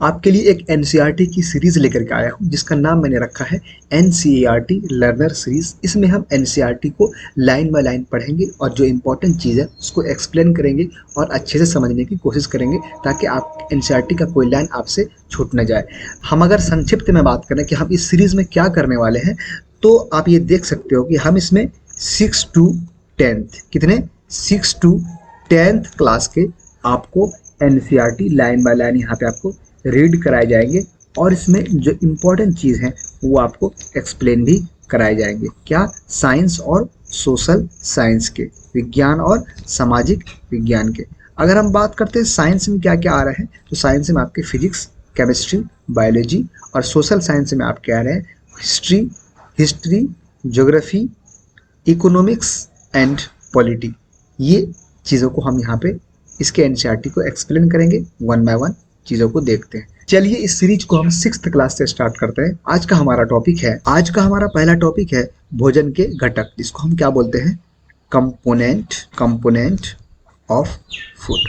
आपके लिए एक एनसीईआरटी की सीरीज लेकर के आया हूँ जिसका नाम मैंने रखा है एनसीईआरटी लर्नर सीरीज। इसमें हम एनसीईआरटी को लाइन बाय लाइन पढ़ेंगे और जो इम्पोर्टेंट चीज़ है उसको एक्सप्लेन करेंगे और अच्छे से समझने की कोशिश करेंगे ताकि आप एनसीईआरटी का कोई लाइन आपसे छूट न जाए। हम अगर संक्षिप्त में बात करें कि हम इस सीरीज में क्या करने वाले हैं तो आप ये देख सकते हो कि हम इसमें 6 to 10th कितने 6 to 10th क्लास के आपको एनसीईआरटी लाइन बाय लाइन यहाँ पे आपको रीड कराए जाएंगे और इसमें जो इम्पोर्टेंट चीज़ है वो आपको एक्सप्लेन भी कराए जाएंगे। क्या? साइंस और सोशल साइंस के, विज्ञान और सामाजिक विज्ञान के। अगर हम बात करते हैं साइंस में क्या क्या आ रहा है तो साइंस में आपके फिजिक्स, केमिस्ट्री, बायोलॉजी और सोशल साइंस में आप क्या आ रहे हैं history, geography, economics and polity. ये चीज़ों को हम यहाँ पे इसके एनसीईआरटी को एक्सप्लेन करेंगे, वन बाय वन चीज़ों को देखते हैं। चलिए इस सीरीज को हम 6th क्लास से स्टार्ट करते हैं। आज का हमारा पहला टॉपिक है भोजन के घटक, जिसको हम क्या बोलते हैं? Component of food.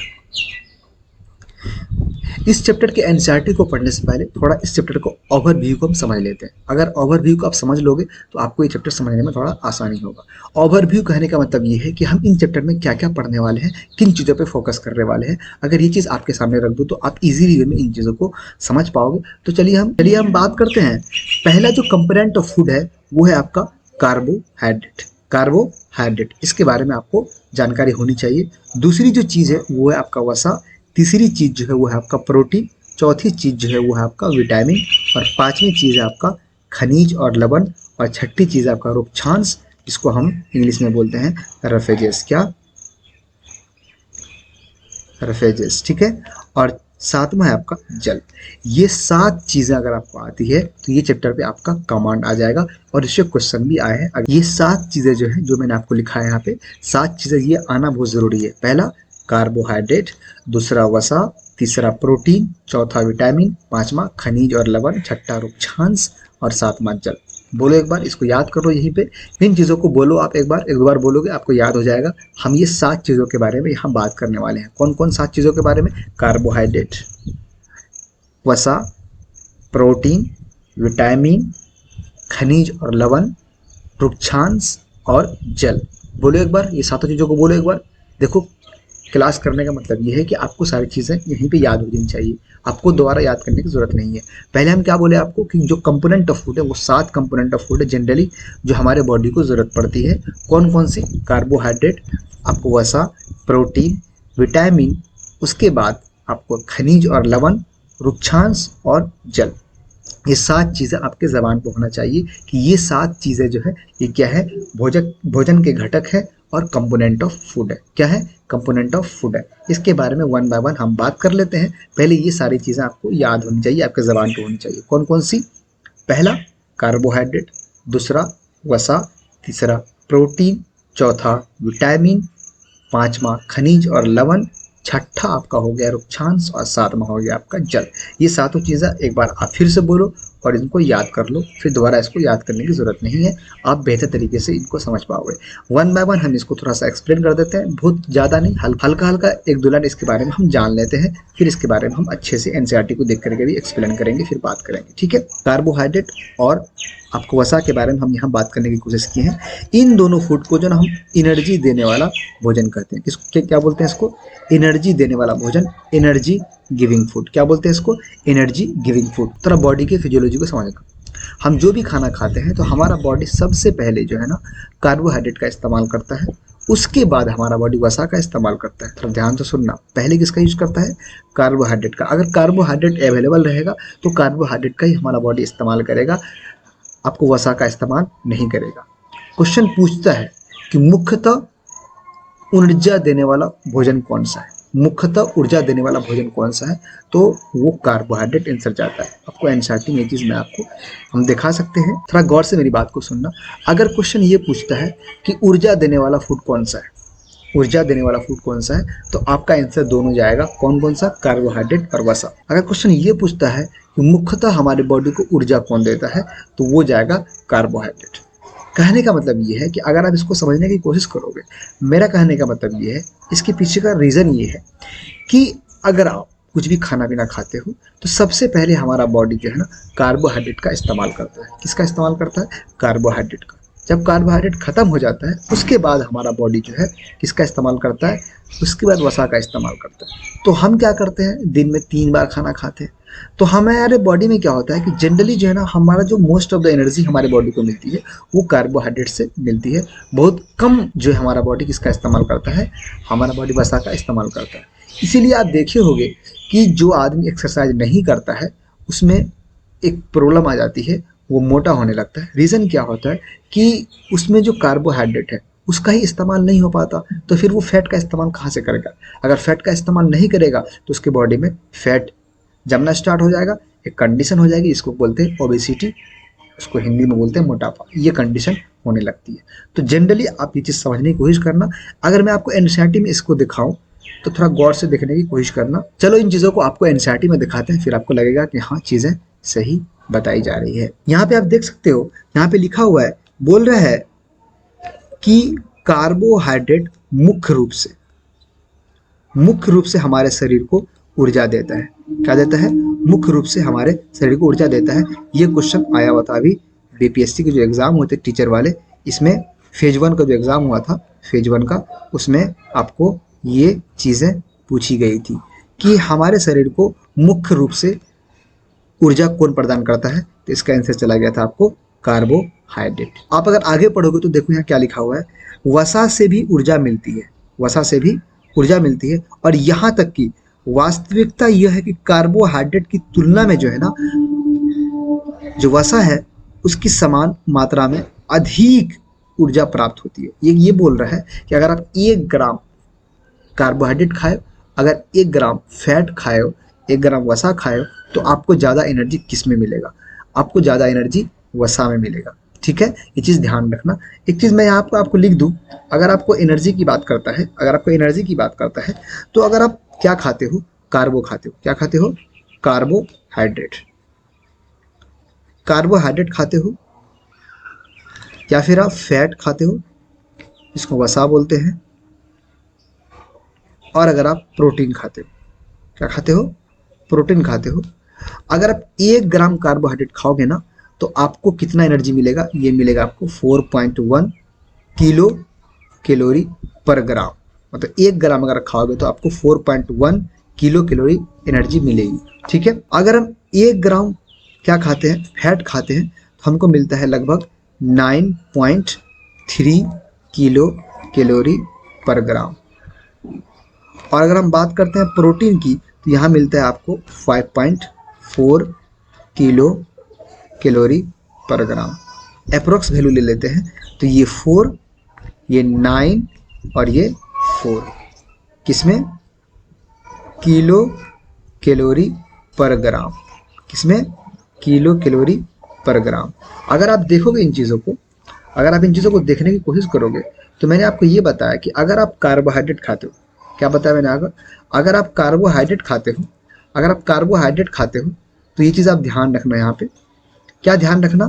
इस चैप्टर के एनसीईआरटी को पढ़ने से पहले थोड़ा इस चैप्टर को ओवरव्यू को हम समझ लेते हैं। अगर ओवरव्यू को आप समझ लोगे तो आपको ये चैप्टर समझने में थोड़ा आसानी होगा। ओवरव्यू कहने का मतलब ये है कि हम इन चैप्टर में क्या क्या पढ़ने वाले हैं, किन चीज़ों पे फोकस करने वाले हैं। अगर ये चीज़ आपके सामने रख दूँ तो आप इजीली वे में इन चीज़ों को समझ पाओगे। तो चलिए हम बात करते हैं। पहला जो कंपोनेंट ऑफ फूड है वो है आपका कार्बोहाइड्रेट। इसके बारे में आपको जानकारी होनी चाहिए। दूसरी जो चीज़ है वो है आपका वसा। तीसरी चीज़ जो है वो है आपका प्रोटीन। चौथी चीज़ जो है वो है आपका विटामिन। और पांचवी चीज़ है आपका खनिज और लवण। और छठी चीज़ है आपका रुक्षांश, जिसको हम इंग्लिश में बोलते हैं रफेजेस। क्या? रफेजेस, ठीक है। और सातवां है आपका जल। ये 7 चीज़ें अगर आपको आती है तो ये चैप्टर पे आपका कमांड आ जाएगा और इससे क्वेश्चन भी आए हैं। ये 7 चीज़ें जो है जो मैंने आपको लिखा है यहाँ पे, 7 चीज़ें ये आना बहुत ज़रूरी है। पहला कार्बोहाइड्रेट, दूसरा वसा, तीसरा प्रोटीन, चौथा विटामिन, पांचवा खनिज और लवण, छठा रुक्षांश और सातवां जल। बोलो एक बार, इसको याद करो यहीं पे। इन चीज़ों को बोलो आप एक बार बोलोगे आपको याद हो जाएगा। हम ये 7 चीज़ों के बारे में यहाँ बात करने वाले हैं। कौन कौन 7 चीज़ों के बारे में? कार्बोहाइड्रेट, वसा, प्रोटीन, विटामिन, खनिज और लवण, रुक्षांश और जल। बोलो एक बार, ये 7 चीज़ों को बोलो एक बार। देखो, क्लास करने का मतलब ये है कि आपको सारी चीज़ें यहीं पे याद हो जानी चाहिए, आपको दोबारा याद करने की ज़रूरत नहीं है। पहले हम क्या बोले आपको कि जो कंपोनेंट ऑफ फूड है वो 7 कंपोनेंट ऑफ फूड है जनरली जो हमारे बॉडी को ज़रूरत पड़ती है। कौन कौन सी? कार्बोहाइड्रेट, आपको वसा, प्रोटीन, विटामिन, उसके बाद आपको खनिज और लवण, रुक्षांश और जल। ये 7 चीज़ें आपके ज़बान पर होना चाहिए कि ये 7 चीज़ें जो है ये क्या है? भोजन के घटक है और कंपोनेंट ऑफ फूड है। क्या है? कंपोनेंट ऑफ फूड है। इसके बारे में वन बाय वन हम बात कर लेते हैं। पहले ये सारी चीज़ें आपको याद होनी चाहिए, आपके ज़बान पर होनी चाहिए। कौन कौन सी? पहला कार्बोहाइड्रेट, दूसरा वसा, तीसरा प्रोटीन, चौथा विटामिन, पांचवा खनिज और लवण, छठा आपका हो गया रुक्षांश और सातवां हो गया आपका जल। ये सातों चीज़ें एक बार आप फिर से बोलो और इनको याद कर लो, फिर दोबारा इसको याद करने की ज़रूरत नहीं है, आप बेहतर तरीके से इनको समझ पाओगे। वन बाय वन हम इसको थोड़ा सा एक्सप्लेन कर देते हैं, बहुत ज़्यादा नहीं, हल्का हल्का एक दो लाइन इसके बारे में हम जान लेते हैं, फिर इसके बारे में हम अच्छे से एनसीईआरटी को देख करके भी एक्सप्लेन करेंगे, फिर बात करेंगे, ठीक है। कार्बोहाइड्रेट और आपको वसा के बारे में हम यहाँ बात करने की कोशिश की है। इन दोनों फूड को जो ना हम एनर्जी देने वाला भोजन कहते हैं। इसको क्या बोलते हैं? इसको एनर्जी देने वाला भोजन, एनर्जी गिविंग फूड। क्या बोलते हैं इसको? Energy giving food. थोड़ा बॉडी की फिजियोलॉजी को समझना। हम जो भी खाना खाते हैं तो हमारा बॉडी सबसे पहले जो है ना कार्बोहाइड्रेट का इस्तेमाल करता है, उसके बाद हमारा बॉडी वसा का इस्तेमाल करता है। थोड़ा ध्यान से सुनना, पहले किसका यूज करता है? कार्बोहाइड्रेट का। अगर कार्बोहाइड्रेट अवेलेबल रहेगा तो कार्बोहाइड्रेट का ही हमारा बॉडी इस्तेमाल करेगा, आपको वसा का इस्तेमाल नहीं करेगा। क्वेश्चन पूछता है कि मुख्यतः ऊर्जा देने वाला भोजन कौन सा है? मुख्यतः ऊर्जा देने वाला भोजन कौन सा है? तो वो कार्बोहाइड्रेट आंसर जाता है। आपको एनसीईआरटी में ये चीज़ मैं आपको हम दिखा सकते हैं, थोड़ा गौर से मेरी बात को सुनना। अगर क्वेश्चन ये पूछता है कि ऊर्जा देने वाला फूड कौन सा है, ऊर्जा देने वाला फूड कौन सा है, तो आपका आंसर दोनों जाएगा। कौन कौन सा? कार्बोहाइड्रेट और वसा। अगर क्वेश्चन ये पूछता है कि मुख्यतः हमारे बॉडी को ऊर्जा कौन देता है, तो वो जाएगा कार्बोहाइड्रेट। कहने का मतलब ये है कि अगर आप इसको समझने की कोशिश करोगे, मेरा कहने का मतलब ये है, इसके पीछे का रीज़न ये है कि अगर आप कुछ भी खाना पीना खाते हो तो सबसे पहले हमारा बॉडी जो है ना कार्बोहाइड्रेट का इस्तेमाल करता है। किसका इस्तेमाल करता है? कार्बोहाइड्रेट का। जब कार्बोहाइड्रेट खत्म हो जाता है उसके बाद हमारा बॉडी जो है किसका इस्तेमाल करता है? उसके बाद वसा का इस्तेमाल करता है। तो हम क्या करते हैं, दिन में 3 बार खाना खाते हैं। तो हमारे बॉडी में क्या होता है कि जनरली जो है ना हमारा जो मोस्ट ऑफ द एनर्जी हमारे बॉडी को मिलती है वो कार्बोहाइड्रेट से मिलती है। बहुत कम जो है हमारा बॉडी किसका इस्तेमाल करता है? हमारा बॉडी वसा का इस्तेमाल करता है। इसीलिए आप देखे होंगे कि जो आदमी एक्सरसाइज नहीं करता है उसमें एक प्रॉब्लम आ जाती है, वो मोटा होने लगता है। रीज़न क्या होता है कि उसमें जो कार्बोहाइड्रेट है उसका ही इस्तेमाल नहीं हो पाता, तो फिर वो फैट का इस्तेमाल कहाँ से करेगा? अगर फैट का इस्तेमाल नहीं करेगा तो उसके बॉडी में फैट जमना स्टार्ट हो जाएगा। एक कंडीशन हो जाएगी, इसको बोलते हैं ओबेसिटी, उसको हिंदी में बोलते हैं मोटापा। ये कंडीशन होने लगती है। तो जनरली आप ये चीज़ समझने की कोशिश करना। अगर मैं आपको एनसीईआरटी में इसको दिखाऊं तो थोड़ा गौर से देखने की कोशिश करना। चलो इन चीज़ों को आपको एनसीईआरटी में दिखाते हैं, फिर आपको लगेगा कि हाँ चीज़ें सही बताई जा रही है। यहाँ पे आप देख सकते हो, यहाँ पे लिखा हुआ है, बोल रहा है कि कार्बोहाइड्रेट मुख्य रूप से हमारे शरीर को ऊर्जा देता है। क्या देता है? मुख्य रूप से हमारे शरीर को ऊर्जा देता है। ये क्वेश्चन आया हुआ था अभी बीपीएससी के जो एग्ज़ाम होते टीचर वाले, इसमें फेज 1 का जो एग्ज़ाम हुआ था, फेज 1 का, उसमें आपको ये चीज़ें पूछी गई थी कि हमारे शरीर को मुख्य रूप से ऊर्जा कौन प्रदान करता है। तो इसका आंसर चला गया था आपको कार्बोहाइड्रेट। आप अगर आगे पढ़ोगे तो देखो यहाँ क्या लिखा हुआ है, वसा से भी ऊर्जा मिलती है। वसा से भी ऊर्जा मिलती है। और यहाँ तक कि वास्तविकता यह है कि कार्बोहाइड्रेट की तुलना में जो है ना जो वसा है उसकी समान मात्रा में अधिक ऊर्जा प्राप्त होती है। ये बोल रहा है कि अगर आप 1 ग्राम कार्बोहाइड्रेट खाए, अगर 1 ग्राम फैट खाए, 1 ग्राम वसा खाए, तो आपको ज़्यादा एनर्जी किस में मिलेगा? आपको ज़्यादा एनर्जी वसा में मिलेगा। ठीक है, ये चीज़ ध्यान रखना। एक चीज़ मैं यहाँ आपको लिख दूँ, अगर आपको एनर्जी की बात करता है, तो अगर आप क्या खाते हो? कार्बो खाते हो। क्या खाते हो? कार्बोहाइड्रेट। कार्बोहाइड्रेट खाते हो या फिर आप फैट खाते हो, इसको वसा बोलते हैं। और अगर आप प्रोटीन खाते हो, क्या खाते हो? प्रोटीन खाते हो। अगर आप 1 ग्राम कार्बोहाइड्रेट खाओगे ना तो आपको कितना एनर्जी मिलेगा? ये मिलेगा आपको 4.1 किलो कैलोरी पर ग्राम। मतलब 1 ग्राम अगर खाओगे तो आपको 4.1 किलो कैलोरी एनर्जी मिलेगी। ठीक है, अगर हम 1 ग्राम क्या खाते हैं? फैट खाते हैं, तो हमको मिलता है लगभग 9.3 किलो कैलोरी पर ग्राम। और अगर हम बात करते हैं प्रोटीन की तो यहाँ मिलता है आपको 5.4 किलो कैलोरी पर ग्राम। अप्रोक्स वैल्यू ले लेते हैं तो ये 4, ये 9 और ये 4 किसमें? किलो कैलोरी पर ग्राम। किसमें? किलो कैलोरी पर ग्राम। अगर आप देखोगे इन चीज़ों को, अगर आप इन चीज़ों को देखने की कोशिश करोगे तो मैंने आपको ये बताया कि अगर आप कार्बोहाइड्रेट खाते हो, क्या बताया मैंने आगे? अगर आप कार्बोहाइड्रेट खाते हो, तो ये चीज़ आप ध्यान रखना। यहाँ पे क्या ध्यान रखना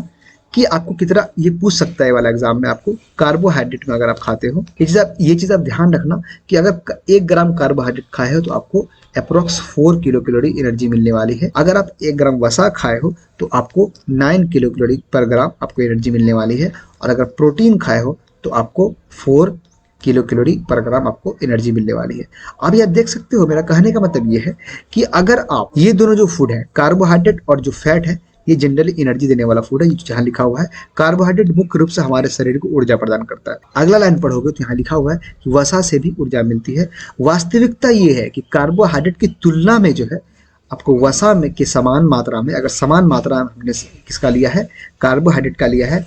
कि आपको कितना, ये पूछ सकता है वाला एग्जाम में आपको, कार्बोहाइड्रेट में अगर आप खाते हो, ये चीज़ आप ध्यान रखना कि अगर 1 ग्राम कार्बोहाइड्रेट खाए हो तो आपको अप्रोक्स 4 किलो कैलोरी एनर्जी मिलने वाली है। अगर आप 1 ग्राम वसा खाए हो तो आपको 9 किलो कैलोरी पर ग्राम आपको एनर्जी मिलने वाली है। और अगर प्रोटीन खाए हो तो आपको 4 किलो कैलोरी पर ग्राम आपको एनर्जी मिलने वाली है। आप यह देख सकते हो, मेरा कहने का मतलब ये है कि अगर आप ये दोनों जो फूड है, कार्बोहाइड्रेट और जो फैट है, ये जनरली एनर्जी देने वाला फूड है। जहाँ लिखा हुआ है कार्बोहाइड्रेट मुख्य रूप से हमारे शरीर को ऊर्जा प्रदान करता है। अगला लाइन पढ़ोगे तो यहाँ लिखा हुआ है कि वसा से भी ऊर्जा मिलती है। वास्तविकता ये है कि कार्बोहाइड्रेट की तुलना में जो है आपको वसा में के समान मात्रा में, अगर समान मात्रा हमने किसका लिया है? कार्बोहाइड्रेट का लिया है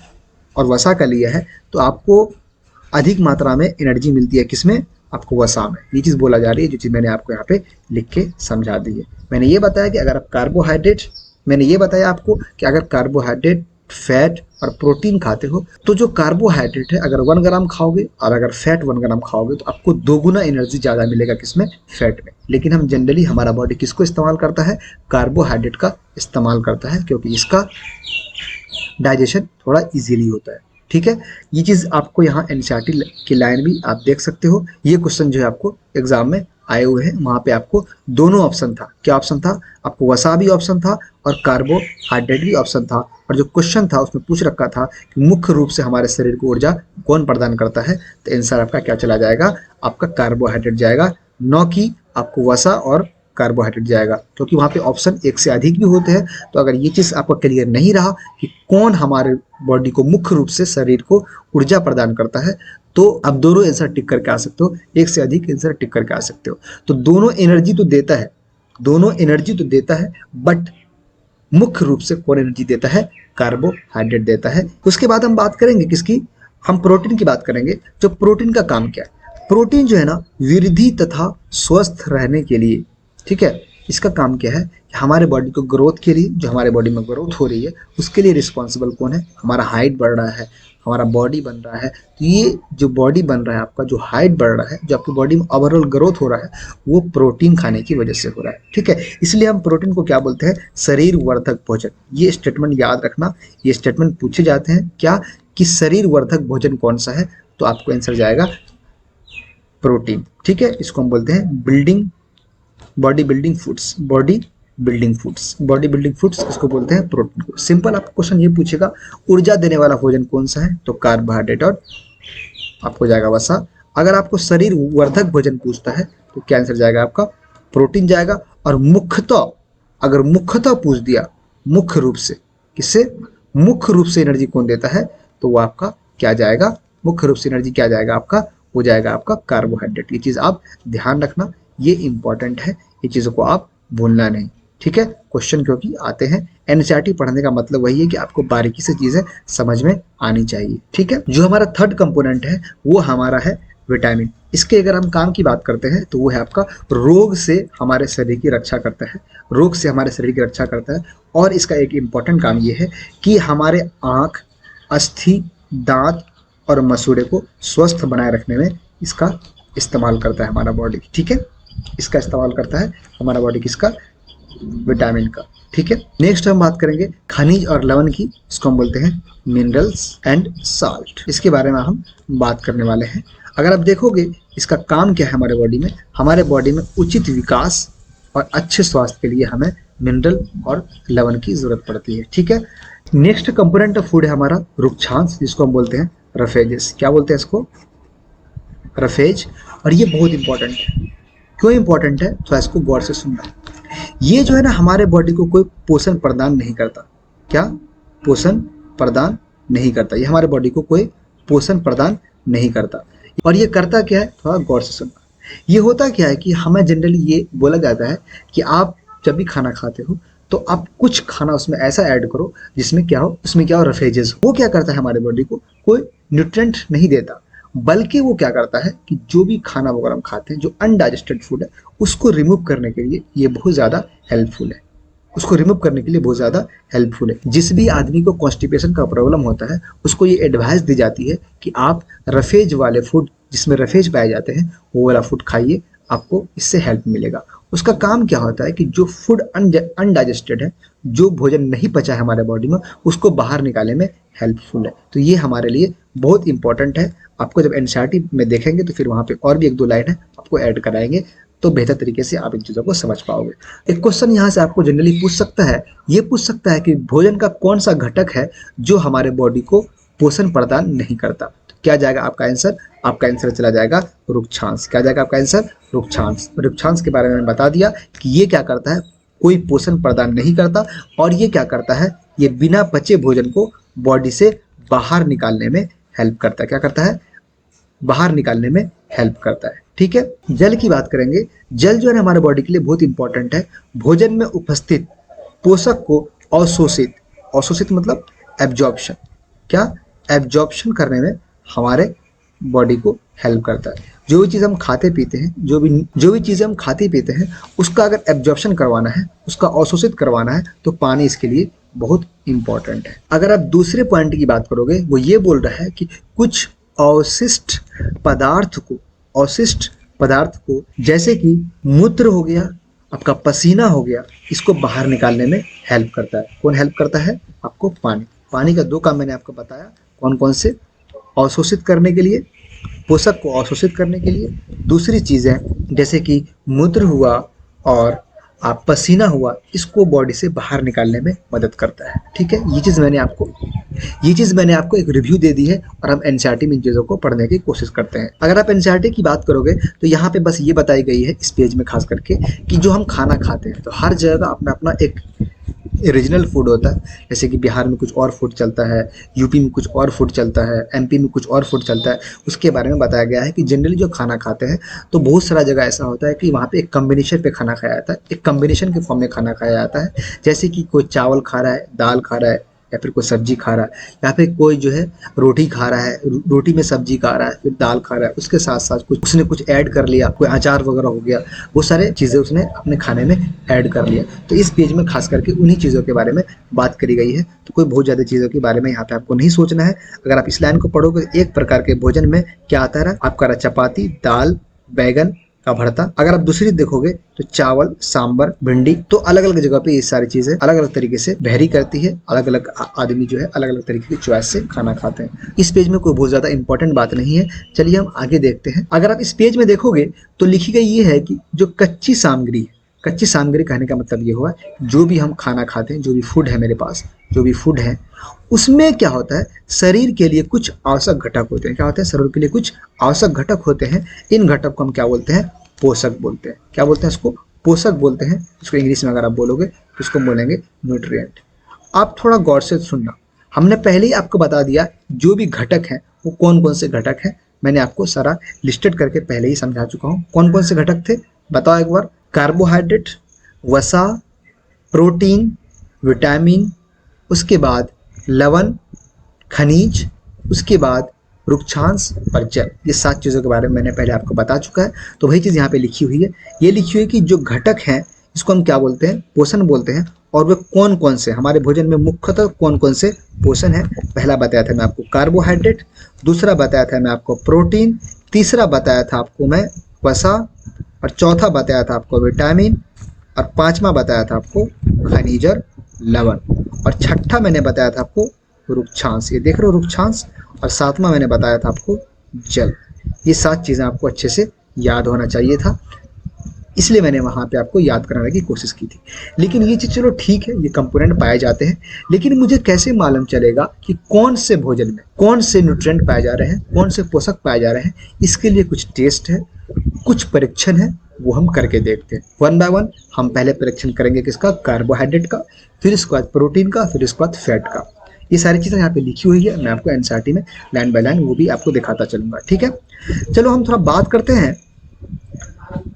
और वसा का लिया है, तो आपको अधिक मात्रा में एनर्जी मिलती है। किसमें? आपको वसा में। ये चीज़ बोला जा रही है, जो चीज़ मैंने आपको यहाँ पे लिख के समझा दी है। मैंने ये बताया कि अगर आप कार्बोहाइड्रेट, फैट और प्रोटीन खाते हो तो जो कार्बोहाइड्रेट है अगर 1 ग्राम खाओगे और अगर फैट 1 ग्राम खाओगे तो आपको 2 गुना एनर्जी ज़्यादा मिलेगा। किसमें? फैट में। लेकिन हम जनरली हमारा बॉडी किसको इस्तेमाल करता है? कार्बोहाइड्रेट का इस्तेमाल करता है, क्योंकि इसका डाइजेशन थोड़ा इजीली होता है। ठीक है, ये चीज़ आपको यहाँ एनसीईआरटी की लाइन भी आप देख सकते हो। ये क्वेश्चन जो है आपको एग्जाम में आए हुए हैं वहाँ पे आपको दोनों ऑप्शन था। क्या ऑप्शन था? आपको वसा भी ऑप्शन था और कार्बोहाइड्रेट भी ऑप्शन था। और जो क्वेश्चन था उसमें पूछ रखा था कि मुख्य रूप से हमारे शरीर को ऊर्जा कौन प्रदान करता है, तो आंसर आपका क्या चला जाएगा? आपका कार्बोहाइड्रेट जाएगा, न कि आपको वसा और कार्बोहाइड्रेट जाएगा, क्योंकि वहाँ पे ऑप्शन एक से अधिक भी होते हैं। तो अगर ये चीज़ आपका क्लियर नहीं रहा कि कौन हमारे बॉडी को मुख्य रूप से शरीर को ऊर्जा प्रदान करता है, तो आप दोनों आंसर टिक करके आ सकते हो, एक से अधिक आंसर टिक करके आ सकते हो। तो दोनों एनर्जी तो देता है, दोनों एनर्जी तो देता है, बट मुख्य रूप से कौन एनर्जी देता है? कार्बोहाइड्रेट देता है। उसके बाद हम बात करेंगे किसकी? हम प्रोटीन की बात करेंगे। जो प्रोटीन का काम क्या है? प्रोटीन जो है ना, वृद्धि तथा स्वस्थ रहने के लिए, ठीक है, इसका काम क्या है? हमारे बॉडी को ग्रोथ के लिए, जो हमारे बॉडी में ग्रोथ हो रही है उसके लिए रिस्पॉन्सिबल कौन है? हमारा हाइट बढ़ रहा है, हमारा बॉडी बन रहा है। तो ये जो बॉडी बन रहा है, आपका जो हाइट बढ़ रहा है, जो आपकी बॉडी में ओवरऑल ग्रोथ हो रहा है, वो प्रोटीन खाने की वजह से हो रहा है, ठीक है। इसलिए हम प्रोटीन को क्या बोलते हैं? शरीर वर्धक भोजन। ये स्टेटमेंट याद रखना, ये स्टेटमेंट पूछे जाते हैं क्या, कि शरीर वर्धक भोजन कौन सा है, तो आपको आंसर जाएगा प्रोटीन, ठीक है। इसको हम बोलते हैं body building foods, body building foods इसको बोलते हैं प्रोटीन को। सिंपल आपको क्वेश्चन ये पूछेगा, ऊर्जा देने वाला भोजन कौन सा है, तो कार्बोहाइड्रेट और आपको जाएगा वसा। अगर आपको शरीर वर्धक भोजन पूछता है तो क्या आंसर जाएगा आपका? प्रोटीन जाएगा। और मुख्यतः, अगर मुख्यतः पूछ दिया, मुख्य रूप से, किससे? मुख्य रूप से एनर्जी कौन देता है, तो वो आपका क्या जाएगा? मुख्य रूप से एनर्जी क्या जाएगा आपका? वो जाएगा आपका कार्बोहाइड्रेट। ये चीज़ आप ध्यान रखना, ये इंपॉर्टेंट है, ये चीज़ों को आप भूलना नहीं, ठीक है। क्वेश्चन क्योंकि आते हैं, एनसीईआरटी पढ़ने का मतलब वही है कि आपको बारीकी से चीज़ें समझ में आनी चाहिए, ठीक है। जो हमारा थर्ड कंपोनेंट है वो हमारा है विटामिन। इसके अगर हम काम की बात करते हैं तो वो है आपका रोग से हमारे शरीर की रक्षा करता है, रोग से हमारे शरीर की रक्षा करता है। और इसका एक इम्पॉर्टेंट काम ये है कि हमारे आँख, अस्थि, दांत और मसूड़े को स्वस्थ बनाए रखने में इसका इस्तेमाल करता है हमारा बॉडी, ठीक है। इसका इस्तेमाल करता है हमारा बॉडी, किसका? विटामिन का, ठीक है। नेक्स्ट हम बात करेंगे खनिज और लवण की, इसको हम बोलते हैं मिनरल्स एंड साल्ट। इसके बारे में हम बात करने वाले हैं। अगर आप देखोगे इसका काम क्या है हमारे बॉडी में उचित विकास और अच्छे स्वास्थ्य के लिए हमें मिनरल और लवण की जरूरत पड़ती है, ठीक है। नेक्स्ट कंपोनेंट ऑफ फूड है हमारा रुक्षांश, जिसको हम बोलते हैं रफेजेस। क्या बोलते हैं इसको? रफेज। और ये बहुत इंपॉर्टेंट है। क्यों इंपॉर्टेंट है? थोड़ा इसको गौर से सुनना। ये जो है ना, हमारे बॉडी को कोई पोषण प्रदान नहीं करता। क्या? पोषण प्रदान नहीं करता। ये हमारे बॉडी को कोई पोषण प्रदान नहीं करता। और ये करता क्या है? थोड़ा गौर से सुनना। ये होता क्या है कि हमें जनरली ये बोला जाता है कि आप जब भी खाना खाते हो तो आप कुछ खाना उसमें ऐसा ऐड करो जिसमें क्या हो, उसमें क्या हो? रफेजेस हो। वो क्या करता है? हमारे बॉडी को कोई न्यूट्रिएंट नहीं देता, बल्कि वो क्या करता है कि जो भी खाना वगैरह हम खाते हैं, जो अनडाइजेस्टेड फूड है, उसको रिमूव करने के लिए ये बहुत ज़्यादा हेल्पफुल है। उसको रिमूव करने के लिए बहुत ज़्यादा हेल्पफुल है। जिस भी आदमी को कॉन्स्टिपेशन का प्रॉब्लम होता है उसको ये एडवाइस दी जाती है कि आप रफेज वाले फूड, जिसमें रफेज पाए जाते हैं, वो वाला फूड खाइए, आपको इससे हेल्प मिलेगा। उसका काम क्या होता है कि जो फूड अनडाइजेस्टेड है, जो भोजन नहीं पचा है हमारे बॉडी में, उसको बाहर निकालने में हेल्पफुल है। तो ये हमारे लिए बहुत इंपॉर्टेंट है। आपको जब एनसीईआरटी में देखेंगे तो फिर वहाँ पे और भी एक दो लाइन है आपको ऐड कराएंगे, तो बेहतर तरीके से आप इन चीज़ों को समझ पाओगे। एक क्वेश्चन यहाँ से आपको जनरली पूछ सकता है, ये पूछ सकता है कि भोजन का कौन सा घटक है जो हमारे बॉडी को पोषण प्रदान नहीं करता। तो क्या जाएगा आपका आंसर? आपका आंसर चला जाएगा रुक्षांश। क्या जाएगा आपका आंसर? रुक्षांश। रुक्षांश के बारे में मैंने बता दिया कि ये क्या करता है, कोई पोषण प्रदान नहीं करता। और ये क्या करता है, ये बिना पचे भोजन को बॉडी से बाहर निकालने में हेल्प करता है। क्या करता है? बाहर निकालने में हेल्प करता है, ठीक है। जल की बात करेंगे। जल जो है हमारे बॉडी के लिए बहुत इंपॉर्टेंट है। भोजन में उपस्थित पोषक को अवशोषित मतलब एब्जॉर्प्शन, क्या? एब्जॉर्प्शन करने में हमारे बॉडी को हेल्प करता है। जो भी चीज़ हम खाते पीते हैं, जो भी चीज़ें हम खाते पीते हैं, उसका अगर एब्जॉर्प्शन करवाना है, उसका अवशोषित करवाना है, तो पानी इसके लिए बहुत इंपॉर्टेंट है। अगर आप दूसरे पॉइंट की बात करोगे, वो ये बोल रहा है कि कुछ अवशिष्ट पदार्थ को जैसे कि मूत्र हो गया, आपका पसीना हो गया, इसको बाहर निकालने में हेल्प करता है। कौन हेल्प करता है? आपको पानी। पानी का दो काम मैंने आपको बताया, कौन कौन से? अवशोषित करने के लिए पोषक को अवशोषित करने के लिए। दूसरी चीज़ें जैसे कि मूत्र हुआ और आप पसीना हुआ, इसको बॉडी से बाहर निकालने में मदद करता है। ठीक है, ये चीज़ मैंने आपको एक रिव्यू दे दी है और हम एनसीईआरटी में इन चीज़ों को पढ़ने की कोशिश करते हैं। अगर आप एनसीईआरटी की बात करोगे तो यहाँ पे बस ये बताई गई है इस पेज में खास करके कि जो हम खाना खाते हैं तो हर जगह का अपना अपना एक रीजनल फूड होता है। जैसे कि बिहार में कुछ और फूड चलता है, यूपी में कुछ और फूड चलता है, एमपी में कुछ और फूड चलता है। उसके बारे में बताया गया है कि जनरली जो खाना खाते हैं तो बहुत सारा जगह ऐसा होता है कि वहाँ पे एक कम्बिनेशन पे खाना खाया जाता है, एक कम्बिनेशन के फॉर्म में खाना खाया जाता है। जैसे कि कोई चावल खा रहा है, दाल खा रहा है, या फिर कोई सब्जी खा रहा है, या फिर कोई जो है रोटी खा रहा है, रोटी में सब्जी खा रहा है, फिर दाल खा रहा है, उसके साथ साथ कुछ उसने कुछ ऐड कर लिया, कोई अचार वगैरह हो गया, वो सारे चीज़ें उसने अपने खाने में ऐड कर लिया। तो इस पेज में खास करके उन्हीं चीज़ों के बारे में बात करी गई है। तो कोई बहुत ज़्यादा चीज़ों के बारे में यहाँ पे आपको नहीं सोचना है। अगर आप इस लाइन को पढ़ोगे तो एक प्रकार के भोजन में क्या आता है, आपका चपाती, दाल, बैगन का भरता। अगर आप दूसरी देखोगे तो चावल, सांबर, भिंडी। तो अलग अलग जगह पे ये सारी चीजें अलग अलग तरीके से वेरी करती है। अलग अलग आदमी जो है अलग अलग तरीके की चॉइस से खाना खाते हैं। इस पेज में कोई बहुत ज्यादा इंपॉर्टेंट बात नहीं है। चलिए हम आगे देखते हैं। अगर आप इस पेज में देखोगे तो लिखी गई ये है कि जो कच्ची सामग्री, कच्ची सामग्री कहने का मतलब ये हुआ जो भी हम खाना खाते हैं, जो भी फूड है मेरे पास, जो भी फूड है उसमें क्या होता है, शरीर के लिए कुछ आवश्यक घटक होते हैं। क्या होते हैं, शरीर के लिए कुछ आवश्यक घटक होते हैं। इन घटक को हम क्या बोलते हैं, पोषक बोलते हैं। क्या बोलते हैं इसको, पोषक बोलते हैं। इसको इंग्लिश में अगर आप बोलोगे तो इसको बोलेंगे न्यूट्रिएंट। आप थोड़ा गौर से सुनना, हमने पहले ही आपको बता दिया जो भी घटक हैं वो कौन कौन से घटक हैं। मैंने आपको सारा लिस्टेड करके पहले ही समझा चुका हूँ। कौन कौन से घटक थे बताओ एक बार। कार्बोहाइड्रेट, वसा, प्रोटीन, विटामिन, उसके बाद लवण, खनिज, उसके बाद रुक्षांश और जल। ये 7 चीज़ों के बारे में मैंने पहले आपको बता चुका है। तो वही चीज़ यहाँ पे लिखी हुई है। ये लिखी हुई है कि जो घटक हैं इसको हम क्या बोलते हैं, पोषण बोलते हैं। और वे कौन कौन से हमारे भोजन में मुख्यतः कौन कौन से पोषण है। पहला बताया था मैं आपको कार्बोहाइड्रेट, दूसरा बताया था मैं आपको प्रोटीन, तीसरा बताया था आपको मैं वसा, और चौथा बताया था आपको विटामिन, और पांचवा बताया था आपको खनिज और लवण, और छठा मैंने बताया था आपको रुक्षांश। ये देख रहे हो रुक्षांश। और सातवां मैंने बताया था आपको जल। ये 7 चीज़ें आपको अच्छे से याद होना चाहिए था, इसलिए मैंने वहाँ पे आपको याद कराने की कोशिश की थी। लेकिन ये चीज़ चलो ठीक है, ये कंपोनेंट पाए जाते हैं, लेकिन मुझे कैसे मालूम चलेगा कि कौन से भोजन में कौन से न्यूट्रिएंट पाए जा रहे हैं, कौन से पोषक पाए जा रहे हैं। इसके लिए कुछ टेस्ट है, कुछ परीक्षण है, वो हम करके देखते हैं। 1 बाय 1 हम पहले परीक्षण करेंगे किसका, कार्बोहाइड्रेट का, फिर इसके बाद प्रोटीन का, फिर इसके बाद फैट का। ये सारी चीज़ें यहाँ पे लिखी हुई है। मैं आपको एनसीईआरटी में लाइन बाय लाइन वो भी आपको दिखाता चलूंगा। ठीक है, चलो हम थोड़ा बात करते हैं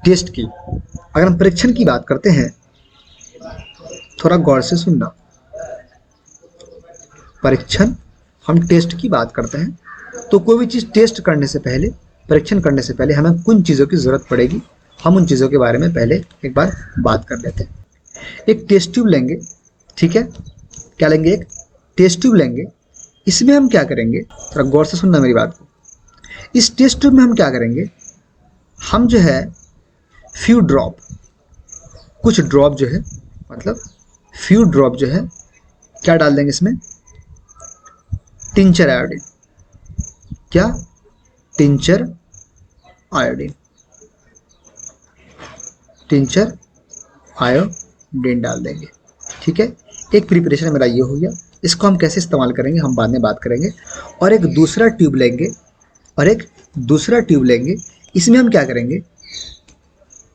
टेस्ट की। अगर हम परीक्षण की बात करते हैं, थोड़ा गौर से सुनना। परीक्षण, हम टेस्ट की बात करते हैं तो कोई भी चीज़ टेस्ट करने से पहले, परीक्षण करने से पहले हमें कुछ चीज़ों की ज़रूरत पड़ेगी। हम उन चीज़ों के बारे में पहले एक बार बात कर लेते हैं। एक टेस्ट ट्यूब लेंगे, ठीक है, क्या लेंगे, एक टेस्ट ट्यूब लेंगे। इसमें हम क्या करेंगे, थोड़ा गौर से सुनना मेरी बात को। इस टेस्ट ट्यूब में हम क्या करेंगे, हम जो है फ्यू ड्रॉप, कुछ ड्रॉप जो है, मतलब फ्यू ड्रॉप जो है क्या डाल देंगे इसमें, टिंचर आयोडीन। क्या, टिंचर आयोडीन, टिंचर आयोडीन डाल देंगे। ठीक है, एक प्रिपरेशन मेरा ये हो गया। इसको हम कैसे इस्तेमाल करेंगे हम बाद में बात करेंगे। और एक दूसरा ट्यूब लेंगे, और एक दूसरा ट्यूब लेंगे। इसमें हम क्या करेंगे,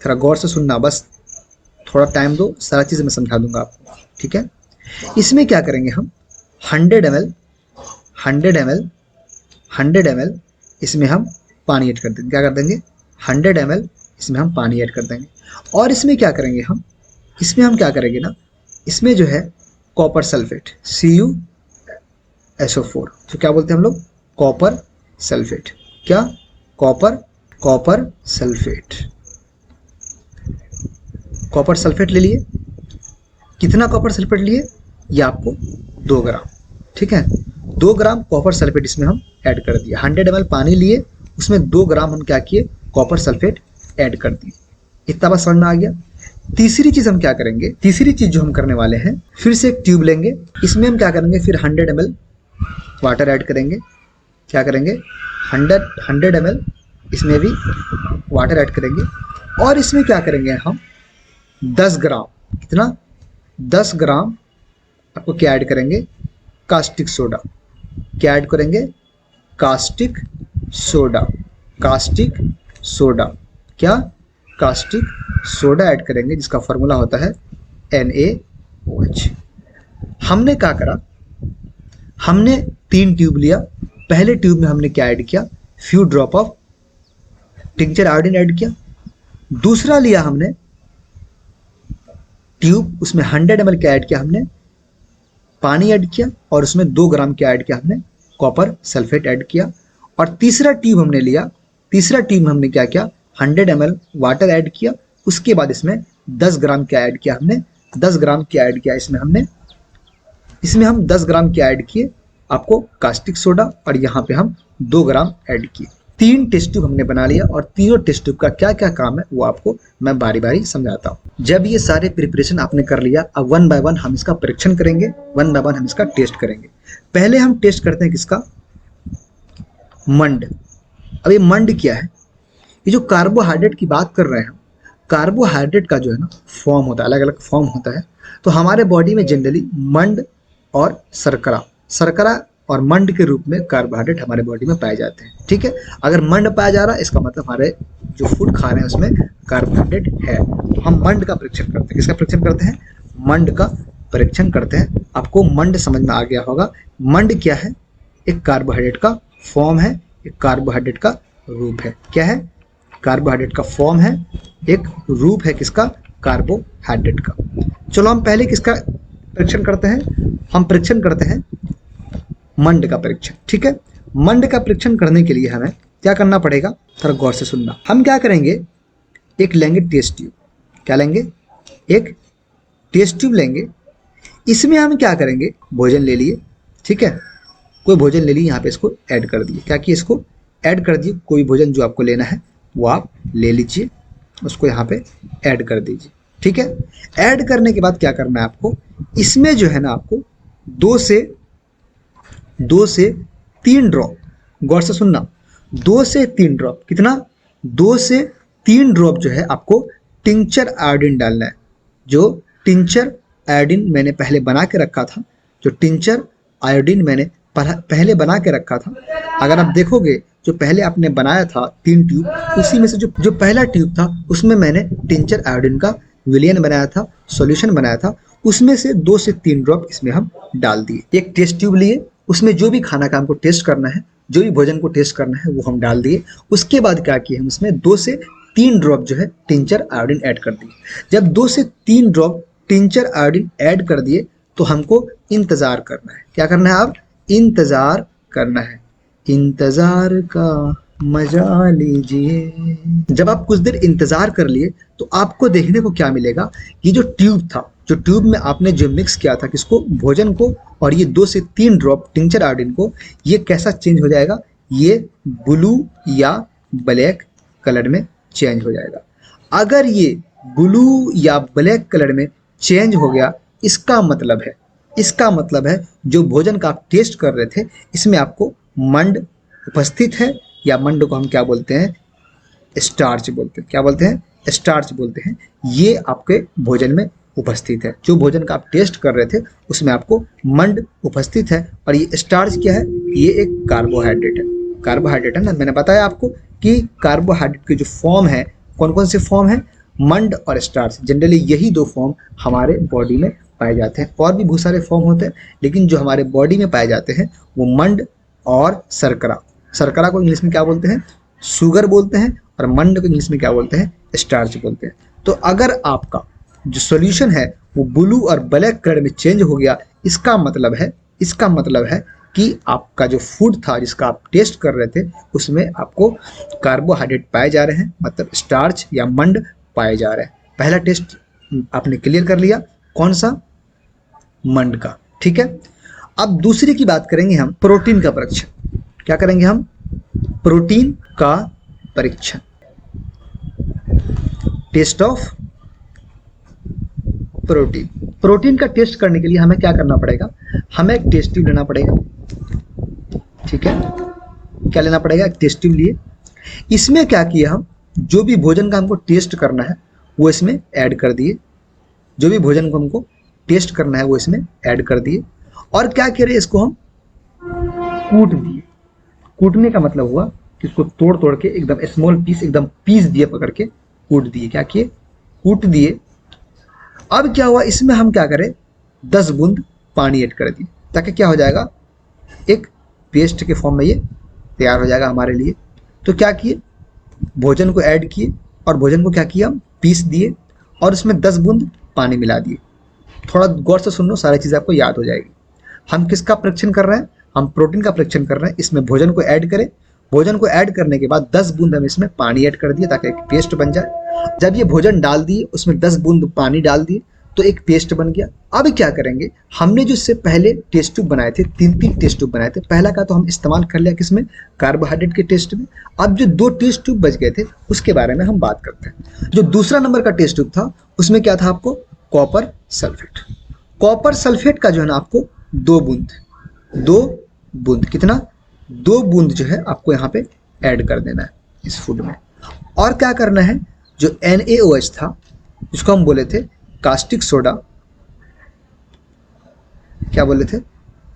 थोड़ा गौर से सुनना, बस थोड़ा टाइम दो, सारा चीज़ मैं समझा दूंगा आपको। ठीक है, इसमें क्या करेंगे हम 100 ml इसमें हम पानी ऐड कर देंगे। क्या कर देंगे, 100 ml इसमें हम पानी ऐड कर देंगे। और इसमें क्या करेंगे हम, इसमें हम क्या करेंगे ना, इसमें जो है कॉपर सल्फेट, CuSO4, तो क्या बोलते हैं हम लोग, कॉपर सल्फेट। क्या, कॉपर सल्फेट, कॉपर सल्फेट ले लिए। कितना कॉपर सल्फेट लिए, ये आपको 2 ग्राम। ठीक है, 2 ग्राम कॉपर सल्फेट इसमें हम ऐड कर दिए। 100 ml पानी लिए, उसमें 2 ग्राम हम क्या किए, कॉपर सल्फेट ऐड कर दिए। इतना बस समझ में आ गया। तीसरी चीज हम क्या करेंगे, तीसरी चीज जो हम करने वाले हैं, फिर से एक ट्यूब लेंगे। इसमें हम क्या करेंगे, फिर 100 ml वाटर ऐड करेंगे। क्या करेंगे, 100 ml इसमें भी वाटर ऐड करेंगे और इसमें क्या करेंगे हम 10 ग्राम, कितना 10 ग्राम आपको क्या ऐड करेंगे, कास्टिक सोडा। क्या ऐड करेंगे, कास्टिक सोडा। कास्टिक सोडा, क्या, कास्टिक सोडा ऐड करेंगे जिसका फॉर्मूला होता है NaOH। हमने क्या करा, हमने 3 ट्यूब लिया। पहले ट्यूब में हमने क्या ऐड किया, few drop of tincture iodine add किया। दूसरा लिया हमने ट्यूब, उसमें 100 ml क्या ऐड किया हमने, पानी ऐड किया और उसमें 2 ग्राम क्या ऐड किया हमने, कॉपर सल्फेट ऐड किया। और तीसरा ट्यूब हमने लिया, तीसरा ट्यूब में हमने क्या किया, 100 ml वाटर ऐड किया। उसके बाद इसमें 10 ग्राम क्या ऐड किया हमने, 10 ग्राम क्या ऐड किया इसमें हमने, इसमें हम 10 ग्राम क्या ऐड किए, आपको कास्टिक सोडा, और यहाँ पे हम 2 ग्राम ऐड किए। 3 टेस्ट ट्यूब हमने बना लिया और तीनों टेस्ट ट्यूब का क्या क्या काम है वो आपको मैं बारी बारी समझाता हूँ। जब ये सारे प्रिपरेशन आपने कर लिया, अब 1 बाय 1 हम इसका परीक्षण करेंगे, 1 बाय 1 हम इसका टेस्ट करेंगे। पहले हम टेस्ट करते हैं किसका, मंड। अब ये मंड क्या है, ये जो कार्बोहाइड्रेट की बात कर रहे हैं हम, कार्बोहाइड्रेट का जो है ना फॉर्म होता है, अलग अलग फॉर्म होता है। तो हमारे बॉडी में जनरली मंड और शर्करा, शर्करा और मंड के रूप में कार्बोहाइड्रेट हमारे बॉडी में पाए जाते हैं। ठीक है, अगर मंड पाया जा रहा है इसका मतलब हमारे जो फूड खा रहे हैं उसमें कार्बोहाइड्रेट है। तो हम मंड का परीक्षण करते हैं, किसका परीक्षण करते हैं, मंड का परीक्षण करते हैं। आपको मंड समझ में आ गया होगा। मंड क्या है, एक कार्बोहाइड्रेट का फॉर्म है, एक कार्बोहाइड्रेट का रूप है। क्या है, कार्बोहाइड्रेट का फॉर्म है, एक रूप है किसका, कार्बोहाइड्रेट का। चलो हम पहले किसका परीक्षण करते हैं, हम परीक्षण करते हैं मंड का परीक्षण। ठीक है, मंड का परीक्षण करने के लिए हमें क्या करना पड़ेगा, थोड़ा गौर से सुनना। हम क्या करेंगे, एक लेंगे टेस्ट ट्यूब। क्या लेंगे, एक टेस्ट ट्यूब लेंगे। इसमें हम क्या करेंगे, भोजन ले लिए। ठीक है, कोई भोजन ले लिए, यहाँ पे इसको ऐड कर दिए। क्या किए, इसको ऐड कर दिए। कोई भोजन जो आपको लेना है वो आप ले लीजिए, उसको यहाँ पे ऐड कर दीजिए। ठीक है, ऐड करने के बाद क्या करना है आपको, इसमें जो है ना आपको 2 से 3 ड्रॉप, गौर से सुनना, 2 से 3 ड्रॉप, कितना, 2 से 3 ड्रॉप जो है आपको टिंचर आयोडीन डालना है। जो टिंचर आयोडीन मैंने पहले बना के रखा था, जो टिंचर आयोडीन मैंने पहले बना के रखा था, अगर आप देखोगे जो पहले आपने बनाया था 3 ट्यूब, उसी में से जो पहला ट्यूब था उसमें मैंने टिंचर आयोडीन का विलियन बनाया था, सॉल्यूशन बनाया था। उसमें से 2 से 3 ड्रॉप इसमें हम डाल दिए। एक टेस्ट ट्यूब लिए, उसमें जो भी खाना का हमको टेस्ट करना है, जो भी भोजन को टेस्ट करना है वो हम डाल दिए। उसके बाद क्या किए, हम इसमें 2 से 3 ड्रॉप जो है टिंचर आयोडीन ऐड कर दिए। जब 2 से 3 ड्रॉप टिंचर आयोडीन ऐड कर दिए तो हमको इंतज़ार करना है। क्या करना है, आप इंतज़ार करना है, इंतज़ार का मजा लीजिए। जब आप कुछ देर इंतज़ार कर लिए तो आपको देखने को क्या मिलेगा, ये जो ट्यूब था, जो ट्यूब में आपने जो मिक्स किया था किसको, भोजन को, और ये 2 से 3 ड्रॉप टिंचर आयोडीन को, ये कैसा चेंज हो जाएगा, ये ब्लू या ब्लैक कलर में चेंज हो जाएगा। अगर ये ब्लू या ब्लैक कलर में चेंज हो गया, इसका मतलब है जो भोजन का आप टेस्ट कर रहे थे इसमें आपको मंड उपस्थित है, या मंड को हम क्या बोलते हैं, स्टार्च बोलते हैं। क्या बोलते हैं, स्टार्च बोलते हैं। ये आपके भोजन में उपस्थित है। जो भोजन का आप टेस्ट कर रहे थे उसमें आपको मंड उपस्थित है। और ये स्टार्च क्या है, ये एक कार्बोहाइड्रेट है। कार्बोहाइड्रेट है ना, मैंने बताया आपको कि कार्बोहाइड्रेट के जो फॉर्म है, कौन कौन से फॉर्म है, मंड और स्टार्च। जनरली यही 2 फॉर्म हमारे बॉडी में पाए जाते हैं। और भी बहुत सारे फॉर्म होते हैं, लेकिन जो हमारे बॉडी में पाए जाते हैं वो मंड और शर्करा। शर्करा को इंग्लिश में क्या बोलते हैं, शुगर बोलते हैं, और मंड को इंग्लिश में क्या बोलते हैं, स्टार्च बोलते हैं। तो अगर आपका जो सॉल्यूशन है वो ब्लू और ब्लैक कलर में चेंज हो गया, इसका मतलब है कि आपका जो फूड था जिसका आप टेस्ट कर रहे थे उसमें आपको कार्बोहाइड्रेट पाए जा रहे हैं, मतलब स्टार्च या मंड पाए जा रहे हैं। पहला टेस्ट आपने क्लियर कर लिया, कौन सा, मंड का। ठीक है, अब दूसरी की बात करेंगे हम, प्रोटीन का परीक्षण। क्या करेंगे हम, प्रोटीन का परीक्षण, टेस्ट ऑफ प्रोटीन। प्रोटीन का टेस्ट करने के लिए हमें क्या करना पड़ेगा, हमें एक टेस्ट ट्यूब लेना पड़ेगा। ठीक है, क्या लेना पड़ेगा, एक टेस्ट ट्यूब लिए। इसमें क्या किया हम, जो भी भोजन का हमको टेस्ट करना है वो इसमें ऐड कर दिए, जो भी भोजन को हमको टेस्ट करना है वो इसमें ऐड कर दिए। और क्या करें, इसको हम कूट दिए। कूटने का मतलब हुआ कि इसको तोड़ तोड़ के एकदम स्मॉल पीस, एकदम पीस दिए, पकड़ के कूट दिए। क्या किए, कूट दिए। अब क्या हुआ, इसमें हम क्या करें, 10 बूंद पानी ऐड कर दिए, ताकि क्या हो जाएगा, एक पेस्ट के फॉर्म में ये तैयार हो जाएगा हमारे लिए। तो क्या किए, भोजन को ऐड किए और भोजन को क्या किया, हम पीस दिए और उसमें 10 बूंद पानी मिला दिए। थोड़ा गौर से सुन लो, सारी चीज़ें आपको याद हो जाएगी। हम किसका परीक्षण कर रहे हैं, हम प्रोटीन का परीक्षण कर रहे हैं। इसमें भोजन को ऐड करें, भोजन को ऐड करने के बाद 10 बूंद हम इसमें पानी ऐड कर दिए ताकि एक पेस्ट बन जाए। जब ये भोजन डाल दिए, उसमें 10 बूंद पानी डाल दिए तो एक पेस्ट बन गया। अब क्या करेंगे, हमने जो इससे पहले टेस्ट ट्यूब बनाए थे, 3 टेस्ट ट्यूब बनाए थे, पहला का तो हम इस्तेमाल कर लिया किसमें, कार्बोहाइड्रेट के टेस्ट में। अब जो 2 टेस्ट ट्यूब बच गए थे उसके बारे में हम बात करते हैं। जो दूसरा नंबर का टेस्ट ट्यूब था उसमें क्या था, आपको कॉपर सल्फेट। कॉपर सल्फेट का जो है ना, आपको 2 बूंद कितना, 2 बूंद जो है आपको यहाँ पे ऐड कर देना है इस फूड में। और क्या करना है, जो NaOH था जिसको हम बोले थे कास्टिक सोडा, क्या बोले थे,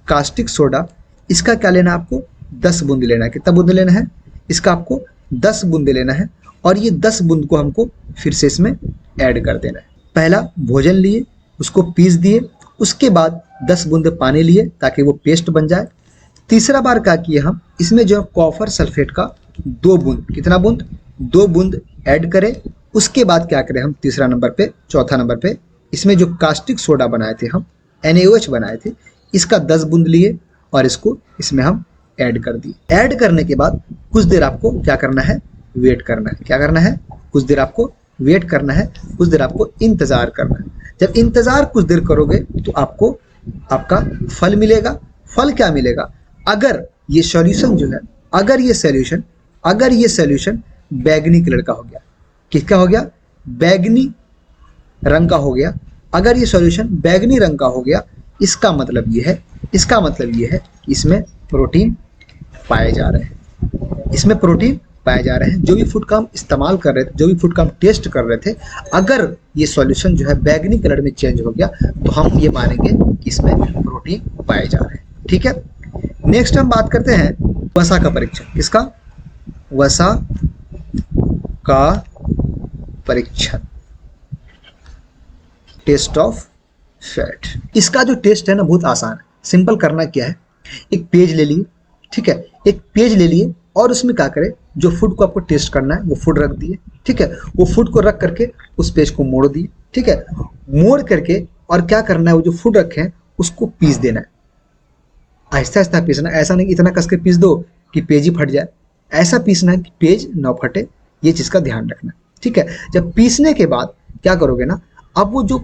कास्टिक सोडा, इसका क्या लेना है, आपको 10 बूंद लेना है। कितना बूंद लेना है, इसका आपको 10 बूंद लेना है। और ये 10 बूंद को हमको फिर से इसमें ऐड कर देना है। पहला भोजन लिए, उसको पीस दिए, उसके बाद 10 बूंद पानी लिए ताकि वो पेस्ट बन जाए। तीसरा बार क्या किए, हम इसमें जो कॉपर सल्फेट का 2 बूंद, कितना बूंद, 2 बूंद ऐड करें। उसके बाद क्या करें, हम तीसरा नंबर पे, चौथा नंबर पे इसमें जो कास्टिक सोडा बनाए थे, हम NaOH बनाए थे, इसका 10 बूंद लिए और इसको इसमें हम ऐड कर दिए। ऐड करने के बाद कुछ देर आपको क्या करना है, वेट करना है। क्या करना है, कुछ देर आपको वेट करना है, कुछ देर आपको इंतजार करना है। जब इंतजार कुछ देर करोगे तो आपको आपका फल मिलेगा। फल क्या मिलेगा, अगर ये सॉल्यूशन जो है, अगर ये सॉल्यूशन बैगनी कलर का हो गया, किसका हो गया, बैगनी रंग का हो गया, अगर ये सॉल्यूशन बैगनी रंग का हो गया, इसका मतलब ये है इसमें प्रोटीन पाए जा रहे हैं, इसमें प्रोटीन पाए जा रहे हैं। जो भी फूड का हम इस्तेमाल कर रहे थे, जो भी फूड का हम टेस्ट कर रहे थे, अगर ये सॉल्यूशन जो है बैगनी कलर में चेंज हो गया तो हम ये मानेंगे कि इसमें प्रोटीन पाए जा रहे हैं। ठीक है, नेक्स्ट हम बात करते हैं वसा का परीक्षण। किसका, वसा का परीक्षण, टेस्ट ऑफ फैट। इसका जो टेस्ट है ना, बहुत आसान है। सिंपल करना क्या है, एक पेज ले लिए, ठीक है, एक पेज ले लिए और उसमें क्या करें, जो फूड को आपको टेस्ट करना है वो फूड रख दिए, ठीक है, वो फूड को रख करके उस पेज को मोड़ दिए, ठीक है, मोड़ करके और क्या करना है, वो जो फूड रखे हैं उसको पीस देना है। आहिस्ता आहिस्ता पीसना, ऐसा नहीं कि इतना कस के पीस दो कि पेज ही फट जाए, ऐसा पीसना है कि पेज ना फटे, ये चीज़ का ध्यान रखना, ठीक है। जब पीसने के बाद क्या करोगे ना, अब वो जो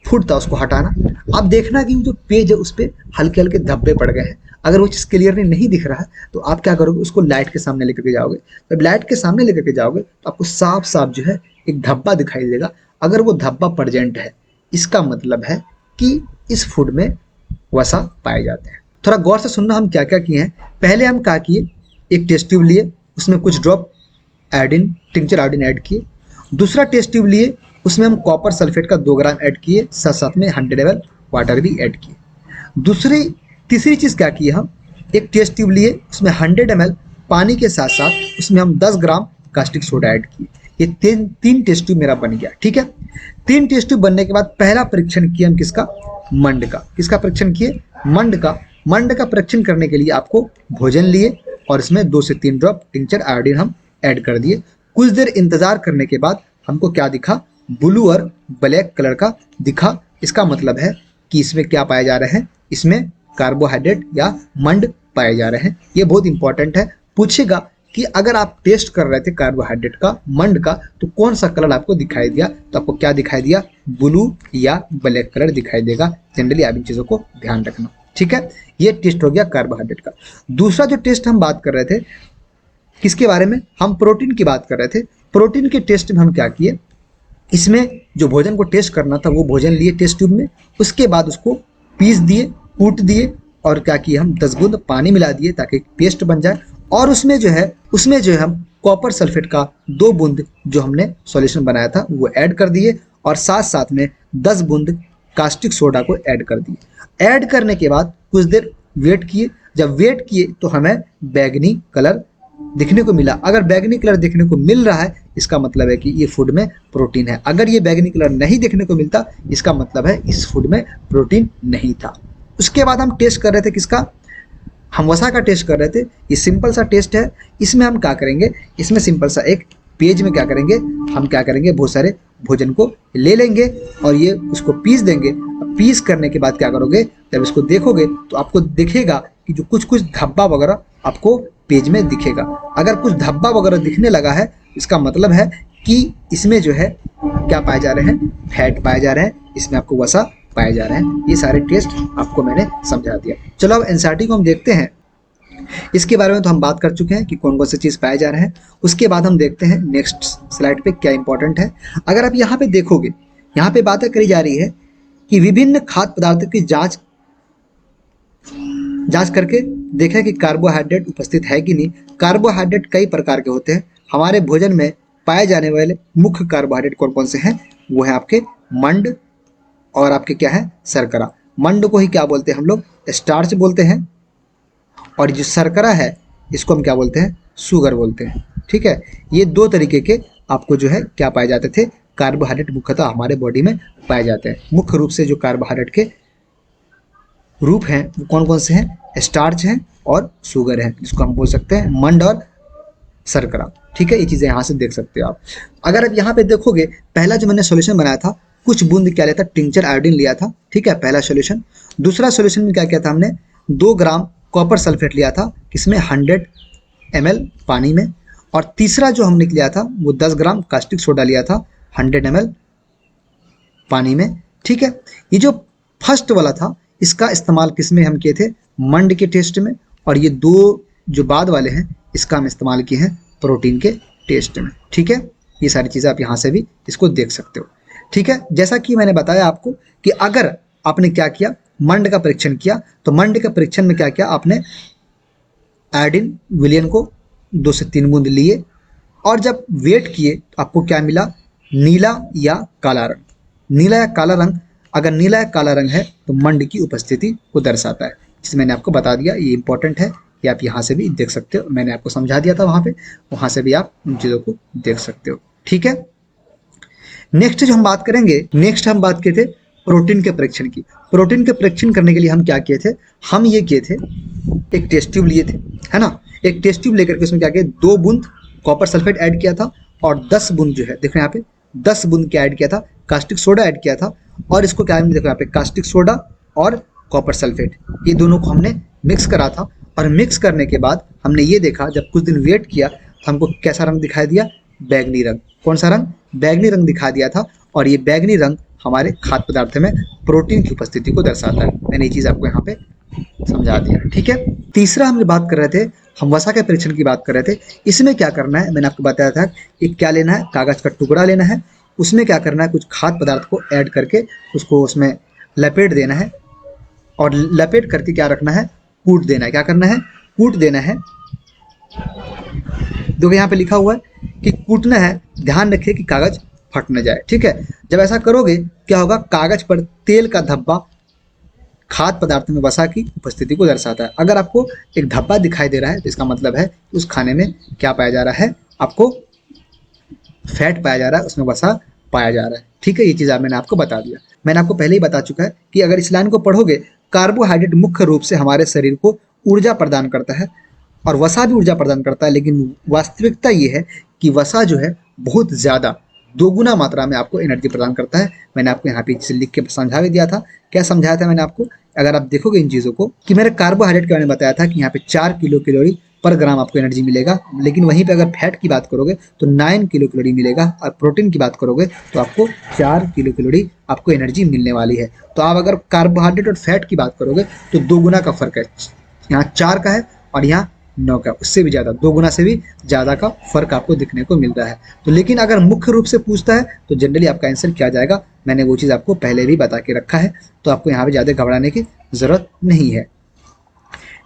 फूड था उसको हटाना, अब देखना कि वो जो पेज है उस पर हल्के हल्के धब्बे पड़ गए हैं। अगर वो चीज़ क्लियरली नहीं दिख रहा है तो आप क्या करोगे, उसको लाइट के सामने लेकर के जाओगे। जब लाइट के सामने लेकर के जाओगे तो आपको साफ साफ जो है एक धब्बा दिखाई देगा। अगर वो धब्बा प्रेजेंट है, इसका मतलब है कि इस फूड में वसा पाए जाते हैं। थोड़ा गौर से सुनना, हम क्या क्या किए हैं। पहले हम क्या किए, एक टेस्ट ट्यूब लिए, उसमें कुछ drop iodine, tincture iodine add किए। दूसरा टेस्ट ट्यूब लिए, उसमें हम कॉपर सल्फेट का 2 ग्राम ऐड किए, साथ साथ में 100 ml वाटर भी ऐड किए। तीसरी चीज़ क्या की, हम एक टेस्ट ट्यूब लिए, उसमें 100 ml पानी के साथ साथ उसमें हम 10 ग्राम कास्टिक सोडा ऐड किए। ये तीन टेस्ट ट्यूब मेरा बन गया, ठीक है। 3 टेस्ट ट्यूब बनने के बाद पहला परीक्षण किया हम किसका, मंड का। किसका परीक्षण किए, मंड का। मंड का परीक्षण करने के लिए आपको भोजन लिए और इसमें 2 से 3 ड्रॉप टिंचर आयोडीन हम ऐड कर दिए। कुछ देर इंतजार करने के बाद हमको क्या दिखा, ब्लू और ब्लैक कलर का दिखा। इसका मतलब है कि इसमें क्या पाए जा रहे हैं, इसमें कार्बोहाइड्रेट या मंड पाए जा रहे हैं। ये बहुत इंपॉर्टेंट है, पूछेगा कि अगर आप टेस्ट कर रहे थे कार्बोहाइड्रेट का, मंड का, तो कौन सा कलर आपको दिखाई दिया, तो आपको क्या दिखाई दिया, ब्लू या ब्लैक कलर दिखाई देगा। जनरली आप इन चीज़ों को ध्यान रखना, ठीक है। ये टेस्ट हो गया कार्बोहाइड्रेट का। दूसरा जो टेस्ट हम बात कर रहे थे, किसके बारे में, हम प्रोटीन की बात कर रहे थे। प्रोटीन के टेस्ट में हम क्या किए, इसमें जो भोजन को टेस्ट करना था वो भोजन लिए टेस्ट ट्यूब में, उसके बाद उसको पीस दिए, कूट दिए और क्या किए, हम 10 बूंद पानी मिला दिए ताकि पेस्ट बन जाए और उसमें जो है हम कॉपर सल्फेट का 2 बूंद जो हमने सॉल्यूशन बनाया था वो ऐड कर दिए, और साथ साथ में 10 बूंद कास्टिक सोडा को ऐड कर दिए। ऐड करने के बाद कुछ देर वेट किए। जब वेट किए तो हमें बैगनी कलर दिखने को मिला। अगर बैगनी कलर देखने को मिल रहा है इसका मतलब है कि ये फूड में प्रोटीन है। अगर ये बैगनी कलर नहीं देखने को मिलता इसका मतलब है इस फूड में प्रोटीन नहीं था। उसके बाद हम टेस्ट कर रहे थे किसका, हम वसा का टेस्ट कर रहे थे। ये सिंपल सा टेस्ट है। इसमें हम क्या करेंगे, इसमें सिंपल सा एक पेज में क्या करेंगे, हम क्या करेंगे बहुत सारे भोजन को ले लेंगे और ये उसको पीस देंगे। पीस करने के बाद क्या करोगे, जब इसको देखोगे तो आपको दिखेगा कि जो कुछ कुछ धब्बा वगैरह आपको पेज में दिखेगा। अगर कुछ धब्बा वगैरह दिखने लगा है इसका मतलब है कि इसमें जो है क्या पाए जा रहे हैं, फैट पाए जा रहे हैं, इसमें आपको वसा पाए जा रहे हैं। ये सारे टेस्ट आपको मैंने समझा दिया। चलो अब एनसीईआरटी को हम देखते हैं। इसके बारे में तो हम बात कर चुके हैं कि कौन कौन सी चीज़ पाए जा रहे हैं। उसके बाद हम देखते हैं नेक्स्ट स्लाइड पे क्या इंपॉर्टेंट है। अगर आप यहाँ पे देखोगे, यहाँ पे बातें करी जा रही है कि विभिन्न खाद्य पदार्थों की जांच करके देखें कि कार्बोहाइड्रेट उपस्थित है कि नहीं। कार्बोहाइड्रेट कई प्रकार के होते हैं। हमारे भोजन में पाए जाने वाले मुख्य कार्बोहाइड्रेट कौन कौन से हैं, वो है आपके मंड और आपके क्या है, शर्करा। मंड को ही क्या बोलते हैं हम लोग, स्टार्च बोलते हैं, और जो शर्करा है इसको हम क्या बोलते हैं, शुगर बोलते हैं। ठीक है, ये 2 तरीके के आपको जो है क्या पाए जाते थे, कार्बोहाइड्रेट मुख्यतः हमारे बॉडी में पाए जाते हैं। मुख्य रूप से जो कार्बोहाइड्रेट के रूप हैं वो कौन कौन से हैं, स्टार्च हैं और शुगर है, जिसको हम बोल सकते हैं मंड और शर्करा। ठीक है, ये चीज़ें यहाँ से देख सकते हो आप। अगर आप यहाँ पे देखोगे, पहला जो मैंने सॉल्यूशन बनाया था, कुछ बूंद क्या लिया था, टिंचर आयोडीन लिया था। ठीक है, पहला सॉल्यूशन। दूसरा सॉल्यूशन में क्या किया था हमने, 2 ग्राम कॉपर सल्फेट लिया था, किसमें 100 ml पानी में। और तीसरा जो हमने लिया था वो 10 ग्राम कास्टिक सोडा लिया था 100 ml पानी में। ठीक है, ये जो फर्स्ट वाला था इसका इस्तेमाल किसमें हम किए थे, मंड के टेस्ट में, और ये 2 जो बाद वाले हैं इसका हम इस्तेमाल किए हैं प्रोटीन के टेस्ट में। ठीक है, ये सारी चीज़ें आप यहाँ से भी इसको देख सकते हो। ठीक है, जैसा कि मैंने बताया आपको कि अगर आपने क्या किया, मंड का परीक्षण किया, तो मंड के परीक्षण में क्या किया आपने, आयोडीन विलयन को 2 से 3 बूंद लिए, और जब वेट किए तो आपको क्या मिला, नीला या काला रंग। नीला या काला रंग, अगर नीला या काला रंग है तो मंड की उपस्थिति को दर्शाता है, जिसे मैंने आपको बता दिया। ये इंपॉर्टेंट है, ये आप यहाँ से भी देख सकते हो। मैंने आपको समझा दिया था वहाँ पे, वहाँ से भी आप उन चीज़ों को देख सकते हो। ठीक है, नेक्स्ट जो हम बात करेंगे, नेक्स्ट हम बात किए थे प्रोटीन के परीक्षण की। प्रोटीन के परीक्षण करने के लिए हम क्या किए थे, हम ये किए थे, एक टेस्ट ट्यूब लिए थे, है ना। एक टेस्ट ट्यूब लेकर के उसमें क्या किया, 2 बूंद कॉपर सल्फेट ऐड किया था, और 10 बूंद जो है, देखो यहाँ पे 10 बूंद क्या ऐड किया था, कास्टिक सोडा ऐड किया था। और इसको क्या, देखो यहाँ पे कास्टिक सोडा और कॉपर सल्फेट, ये दोनों को हमने मिक्स करा था। और मिक्स करने के बाद हमने ये देखा, जब कुछ दिन वेट किया तो हमको कैसा रंग दिखाई दिया, बैगनी रंग। कौन सा रंग, बैगनी रंग दिखा दिया था। और ये बैगनी रंग हमारे खाद्य पदार्थ में प्रोटीन की उपस्थिति को दर्शाता है। मैंने ये चीज़ आपको यहाँ पे समझा दिया। ठीक है, तीसरा हम बात कर रहे थे, हम वसा के परीक्षण की बात कर रहे थे। इसमें क्या करना है, मैंने आपको बताया था कि क्या लेना है, कागज़ का टुकड़ा लेना है, उसमें क्या करना है, कुछ खाद्य पदार्थ को ऐड करके उसको उसमें लपेट देना है, और लपेट करके क्या रखना है, कूट देना है। क्या करना है, कूट देना है। देखो यहाँ पे लिखा हुआ है कि कूटना है, ध्यान रखिए कि कागज फट न जाए। ठीक है, जब ऐसा करोगे क्या होगा, कागज पर तेल का धब्बा खाद्य पदार्थ में वसा की उपस्थिति को दर्शाता है। अगर आपको एक धब्बा दिखाई दे रहा है तो इसका मतलब है उस खाने में क्या पाया जा रहा है, आपको फैट पाया जा रहा है, उसमें वसा पाया जा रहा है। ठीक है, ये चीज़ मैंने आपको बता दिया। मैंने आपको पहले ही बता चुका है कि अगर इस लाइन को पढ़ोगे, कार्बोहाइड्रेट मुख्य रूप से हमारे शरीर को ऊर्जा प्रदान करता है, और वसा भी ऊर्जा प्रदान करता है, लेकिन वास्तविकता ये है कि वसा जो है बहुत ज़्यादा, 2 गुना मात्रा में आपको एनर्जी प्रदान करता है। मैंने आपको यहाँ पे लिख के समझा भी दिया था। क्या समझाया था मैंने आपको, अगर आप देखोगे इन चीज़ों को, कि मैंने कार्बोहाइड्रेट के बारे में बताया था कि यहाँ पे 4 किलो कैलोरी पर ग्राम आपको एनर्जी मिलेगा, लेकिन वहीं पे अगर फैट की बात करोगे तो 9 किलो कैलोरी मिलेगा, और प्रोटीन की बात करोगे तो आपको 4 किलो कैलोरी आपको एनर्जी मिलने वाली है। तो आप अगर कार्बोहाइड्रेट और फैट की बात करोगे तो 2 गुना का फर्क है, यहाँ 4 का है और यहाँ 9 का, उससे भी ज़्यादा, 2 गुना से भी ज़्यादा का फर्क आपको दिखने को मिल रहा है। तो लेकिन अगर मुख्य रूप से पूछता है तो जनरली आपका आंसर क्या जाएगा, मैंने वो चीज़ आपको पहले भी बता के रखा है, तो आपको यहाँ पे ज़्यादा घबराने की ज़रूरत नहीं है।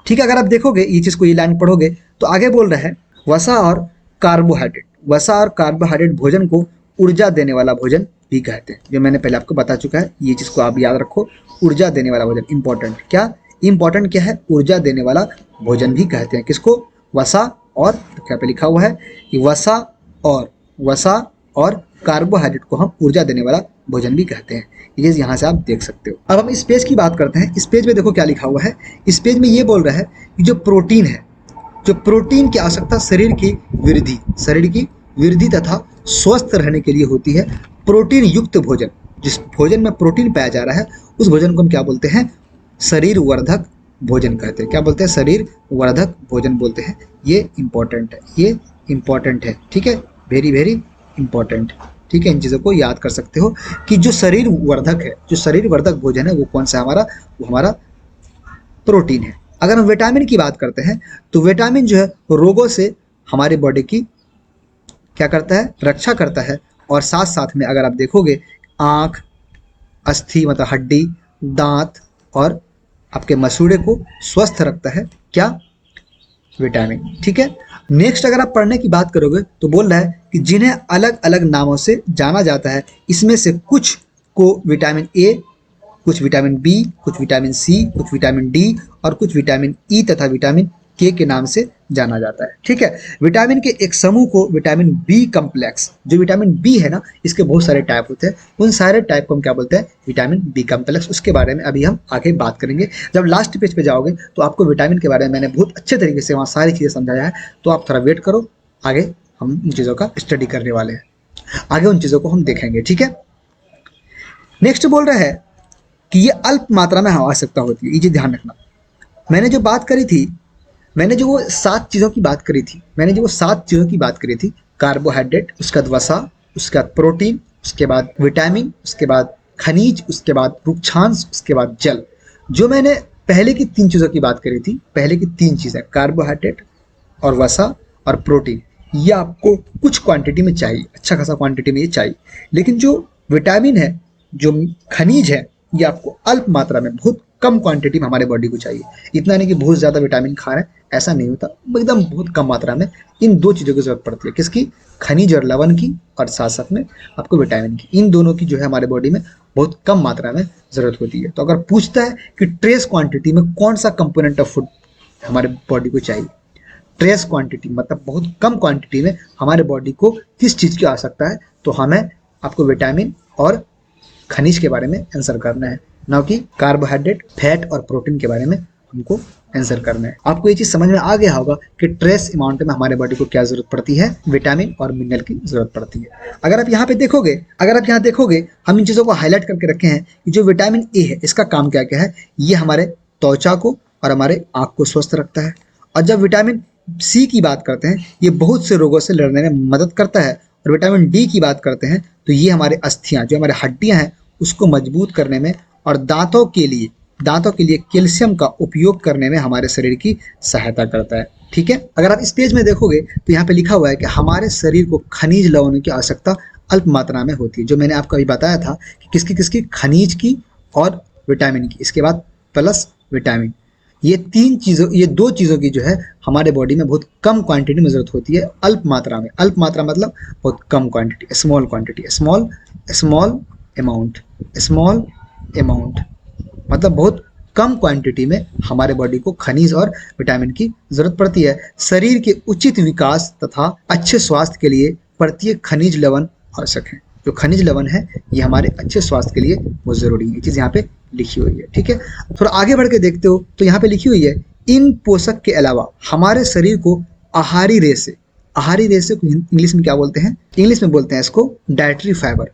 ठीक है, अगर आप देखोगे ये चीज़ को, ये लाइन पढ़ोगे तो आगे बोल रहा है वसा और कार्बोहाइड्रेट, वसा और कार्बोहाइड्रेट भोजन को ऊर्जा देने वाला भोजन भी कहते हैं, जो मैंने पहले आपको बता चुका है। ये चीज़ को आप याद रखो, ऊर्जा देने वाला भोजन इंपॉर्टेंट। क्या इंपॉर्टेंट क्या है? ऊर्जा देने वाला भोजन भी कहते हैं किसको? वसा और, तो क्या पे लिखा हुआ है कि वसा और कार्बोहाइड्रेट को हम ऊर्जा देने वाला भोजन भी कहते हैं। ये चीज़ यहाँ से आप देख सकते हो। अब हम इस पेज की बात करते हैं। इस पेज में देखो क्या लिखा हुआ है। इस पेज में ये बोल रहा है कि जो प्रोटीन है, जो प्रोटीन की आवश्यकता शरीर की वृद्धि तथा स्वस्थ रहने के लिए होती है, प्रोटीन युक्त भोजन, जिस भोजन में प्रोटीन पाया जा रहा है उस भोजन को हम क्या बोलते हैं? शरीर वर्धक भोजन कहते हैं। क्या बोलते हैं? शरीर वर्धक भोजन बोलते हैं। ये इंपॉर्टेंट है, ये इंपॉर्टेंट है, ठीक है, वेरी वेरी इंपॉर्टेंट। ठीक है, इन चीज़ों को याद कर सकते हो कि जो शरीर वर्धक है, जो शरीर वर्धक भोजन है वो कौन सा है हमारा? वो हमारा प्रोटीन है। अगर हम विटामिन की बात करते हैं तो विटामिन जो है रोगों से हमारी बॉडी की क्या करता है? रक्षा करता है। और साथ साथ में अगर आप देखोगे आँख, अस्थि मतलब हड्डी, दांत और आपके मसूड़े को स्वस्थ रखता है। क्या? विटामिन। ठीक है, नेक्स्ट अगर आप पढ़ने की बात करोगे तो बोल रहा है कि जिन्हें अलग अलग नामों से जाना जाता है, इसमें से कुछ को विटामिन ए, कुछ विटामिन बी, कुछ विटामिन सी, कुछ विटामिन डी और कुछ विटामिन ई तथा विटामिन के नाम से जाना जाता है। ठीक है, विटामिन के एक समूह को विटामिन बी कम्प्लेक्स, जो विटामिन बी है ना, इसके बहुत सारे टाइप होते हैं, उन सारे टाइप को हम क्या बोलते हैं? Vitamin B complex. उसके बारे में अभी हम आगे बात करेंगे। जब लास्ट पेज पे जाओगे तो आपको विटामिन के बारे में मैंने बहुत अच्छे तरीके से वहाँ सारी चीज़ें समझाया है, तो आप थोड़ा वेट करो, आगे हम उन चीज़ों का स्टडी करने वाले हैं, आगे उन चीज़ों को हम देखेंगे। ठीक है, नेक्स्ट बोल रहा है कि ये अल्प मात्रा में आवश्यकता होती है। ये चीज़ ध्यान रखना। मैंने जो बात करी थी, मैंने जो वो 7 चीज़ों की बात करी थी, कार्बोहाइड्रेट, उसके बाद वसा, उसके बाद प्रोटीन, उसके बाद विटामिन, उसके बाद खनिज, उसके बाद रुक्षांश, उसके बाद जल। जो मैंने पहले की 3 चीज़ों की बात करी थी, पहले की 3 चीज़ें कार्बोहाइड्रेट और वसा और प्रोटीन, ये आपको कुछ क्वांटिटी में चाहिए, अच्छा खासा क्वांटिटी में ये चाहिए। लेकिन जो विटामिन है, जो खनिज है, ये आपको अल्प मात्रा में, बहुत कम क्वांटिटी में हमारे बॉडी को चाहिए। इतना नहीं कि बहुत ज़्यादा विटामिन खा रहे हैं, ऐसा नहीं होता, एकदम बहुत कम मात्रा में इन 2 चीज़ों की ज़रूरत पड़ती है। किसकी? खनिज और लवण की, और साथ साथ में आपको विटामिन की। इन दोनों की जो है हमारे बॉडी में बहुत कम मात्रा में ज़रूरत होती है। तो अगर पूछता है कि ट्रेस क्वांटिटी में कौन सा कंपोनेंट ऑफ फूड हमारे बॉडी को चाहिए, ट्रेस क्वांटिटी मतलब बहुत कम क्वांटिटी में हमारे बॉडी को किस चीज़ की आवश्यकता है, तो हमें आपको विटामिन और खनिज के बारे में आंसर करना है, ना कि कार्बोहाइड्रेट, फैट और प्रोटीन के बारे में हमको आंसर करना है। आपको ये चीज़ समझ में आ गया होगा कि ट्रेस अमाउंट में हमारे बॉडी को क्या जरूरत पड़ती है? विटामिन और मिनरल की जरूरत पड़ती है। अगर आप यहाँ देखोगे, हम इन चीज़ों को हाईलाइट करके रखे हैं कि जो विटामिन ए है, इसका काम क्या क्या है? ये हमारे त्वचा को और हमारे आँख को स्वस्थ रखता है। और जब विटामिन सी की बात करते हैं, ये बहुत से रोगों से लड़ने में मदद करता है। और विटामिन डी की बात करते हैं तो ये हमारे अस्थियाँ, जो हमारे हड्डियाँ हैं, उसको मजबूत करने में और दांतों के लिए कैल्शियम का उपयोग करने में हमारे शरीर की सहायता करता है। ठीक है, अगर आप इस पेज में देखोगे तो यहाँ पे लिखा हुआ है कि हमारे शरीर को खनिज लवणों की आवश्यकता अल्प मात्रा में होती है, जो मैंने आपको अभी बताया था कि किसकी किसकी? खनिज की और विटामिन की, इसके बाद प्लस विटामिन। ये 2 चीज़ों की जो है हमारे बॉडी में बहुत कम क्वांटिटी में ज़रूरत होती है, अल्प मात्रा में। अल्प मात्रा मतलब बहुत कम quantity, small quantity, small amount मतलब बहुत कम क्वांटिटी में हमारे बॉडी को खनिज और विटामिन की जरूरत पड़ती है। शरीर के उचित विकास तथा अच्छे स्वास्थ्य के लिए प्रत्येक खनिज लवण आवश्यक है। जो खनिज लवण है ये हमारे अच्छे स्वास्थ्य के लिए बहुत जरूरी है। ये चीज़ यहाँ पे लिखी हुई है। ठीक है, थोड़ा आगे बढ़ के देखते हो तो यहाँ पे लिखी हुई है, इन पोषक के अलावा हमारे शरीर को आहारी रेशे को इंग्लिश में क्या बोलते हैं? इंग्लिश में बोलते हैं इसको डाइटरी फाइबर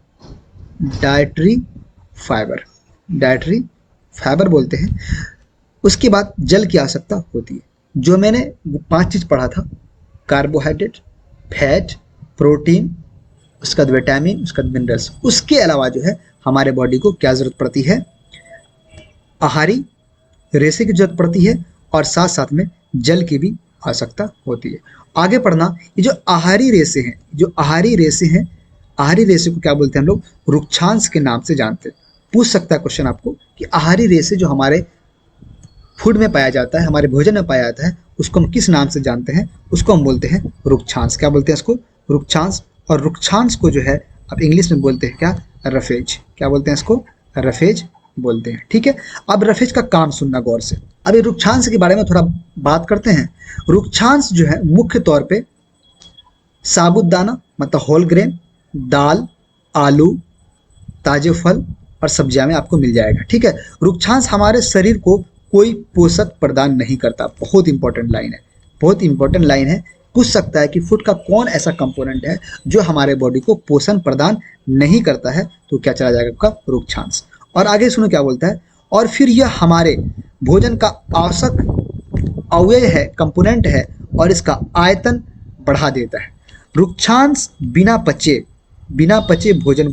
बोलते हैं। उसके बाद जल की आवश्यकता होती है। जो मैंने 5 चीज़ पढ़ा था, कार्बोहाइड्रेट, फैट, प्रोटीन, उसके बाद विटामिन, उसके बाद मिनरल्स, उसके अलावा जो है हमारे बॉडी को क्या ज़रूरत पड़ती है? आहारी रेशे की जरूरत पड़ती है और साथ साथ में जल की भी आवश्यकता होती है। आगे पढ़ना, ये जो आहारी रेशे हैं, आहारी रेशे को क्या बोलते हैं हम लोग? रुक्षांश के नाम से जानते हैं। पूछ सकता है क्वेश्चन आपको कि आहारी रेशे जो हमारे फूड में पाया जाता है, हमारे भोजन में पाया जाता है, उसको हम किस नाम से जानते हैं? उसको हम बोलते हैं रुक्षांश। क्या बोलते हैं इसको? रुक्षांश। और रुक्षांश को जो है आप इंग्लिश में बोलते हैं क्या? रफेज। क्या बोलते हैं इसको? रफेज बोलते हैं। ठीक है, अब रफेज का काम सुनना गौर से। अब ये रुक्षांश के बारे में थोड़ा बात करते हैं। रुक्षांश जो है मुख्य तौर पे साबुदाना मतलब होल ग्रेन, दाल, आलू, ताजे फल और सब्जियां में आपको मिल जाएगा। ठीक है, रुक्षांश हमारे शरीर को कोई पोषक प्रदान नहीं करता। बहुत इंपॉर्टेंट लाइन है, बहुत इंपॉर्टेंट लाइन है। पूछ सकता है कि फूड का कौन ऐसा कंपोनेंट है जो हमारे बॉडी को पोषण प्रदान नहीं करता है, तो क्या चला जाएगा आपका? रुक्षांश। और आगे सुनो क्या बोलता है, और फिर यह हमारे भोजन का आवश्यक अवयव है, कंपोनेंट है, और इसका आयतन बढ़ा देता है। रुक्षांश बिना पचे भोजन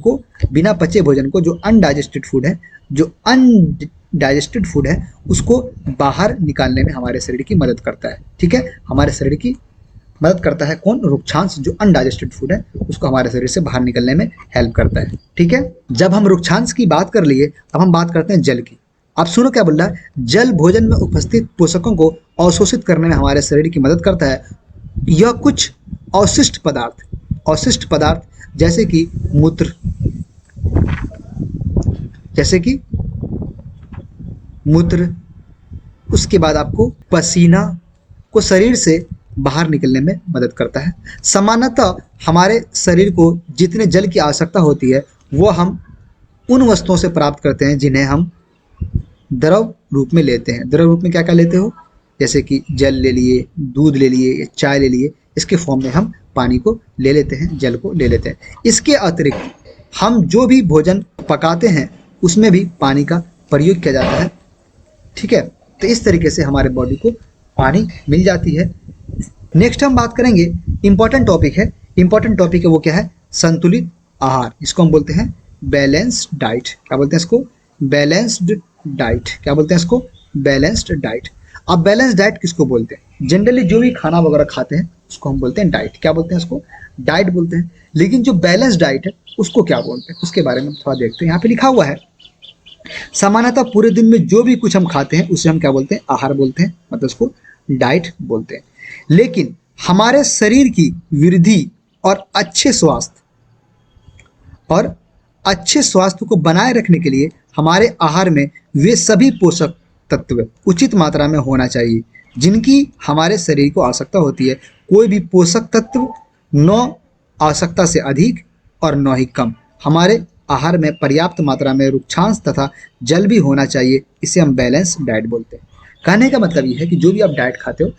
को जो अनडाइजेस्टेड फूड है, उसको बाहर निकालने में हमारे शरीर की मदद करता है। ठीक है, हमारे शरीर की मदद करता है कौन? रुक्षांश। जो अनडाइजेस्टेड फूड है उसको हमारे शरीर से बाहर निकलने में हेल्प करता है। ठीक है, जब हम रुक्षांश की बात कर लिए, अब हम बात करते हैं जल की। आप सुनो क्या बोल रहा है, जल भोजन में उपस्थित पोषकों को अवशोषित करने में हमारे शरीर की मदद करता है। यह कुछ अवशिष्ट पदार्थ जैसे कि मूत्र, उसके बाद आपको पसीना को शरीर से बाहर निकलने में मदद करता है। सामान्यतः हमारे शरीर को जितने जल की आवश्यकता होती है वो हम उन वस्तुओं से प्राप्त करते हैं जिन्हें हम द्रव रूप में लेते हैं। द्रव रूप में क्या क्या लेते हो? जैसे कि जल ले लिए, दूध ले लिए, चाय ले लिए, इसके फॉर्म में हम पानी को ले लेते हैं, जल को ले लेते हैं। इसके अतिरिक्त हम जो भी भोजन पकाते हैं उसमें भी पानी का प्रयोग किया जाता है। ठीक है, तो इस तरीके से हमारे बॉडी को पानी मिल जाती है। नेक्स्ट हम बात करेंगे, इंपॉर्टेंट टॉपिक है वो क्या है? संतुलित आहार। इसको हम बोलते हैं बैलेंस्ड डाइट। क्या बोलते हैं इसको? Balanced diet. क्या बोलते हैं इसको? Balanced diet. अब बैलेंस डाइट किसको बोलते हैं? जनरली जो भी खाना वगैरह खाते हैं उसको हम बोलते हैं डाइट। क्या बोलते हैं इसको? डाइट बोलते हैं। लेकिन जो बैलेंस डाइट है उसको क्या बोलते हैं, उसके बारे में थोड़ा देखते हैं। यहाँ पे लिखा हुआ है, सामान्यतः पूरे दिन में जो भी कुछ हम खाते हैं उसे हम क्या बोलते हैं? आहार बोलते हैं, मतलब उसको डाइट बोलते हैं। लेकिन हमारे शरीर की वृद्धि और अच्छे स्वास्थ्य को बनाए रखने के लिए हमारे आहार में वे सभी पोषक तत्व उचित मात्रा में होना चाहिए जिनकी हमारे शरीर को आवश्यकता होती है। कोई भी पोषक तत्व न आवश्यकता से अधिक और न ही कम। हमारे आहार में पर्याप्त मात्रा में रुक्षांश तथा जल भी होना चाहिए। इसे हम बैलेंस डाइट बोलते हैं। कहने का मतलब ये है कि जो भी आप डाइट खाते हो,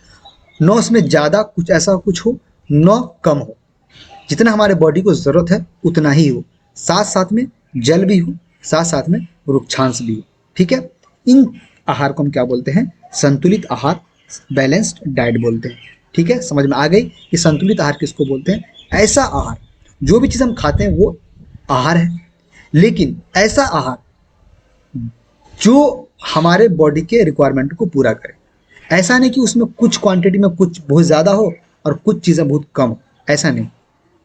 न उसमें ज़्यादा कुछ ऐसा कुछ हो, न कम हो, जितना हमारे बॉडी को ज़रूरत है उतना ही हो, साथ साथ में जल भी हो, साथ साथ में रुक्षांश भी हो। ठीक है, इन आहार को हम क्या बोलते हैं? संतुलित आहार, बैलेंस्ड डाइट बोलते हैं। ठीक है, समझ में आ गई कि संतुलित आहार किसको बोलते हैं? ऐसा आहार, जो भी चीज़ हम खाते हैं वो आहार है, लेकिन ऐसा आहार जो हमारे बॉडी के रिक्वायरमेंट को पूरा करे। ऐसा नहीं कि उसमें कुछ क्वांटिटी में कुछ बहुत ज़्यादा हो और कुछ चीज़ें बहुत कम हो, ऐसा नहीं।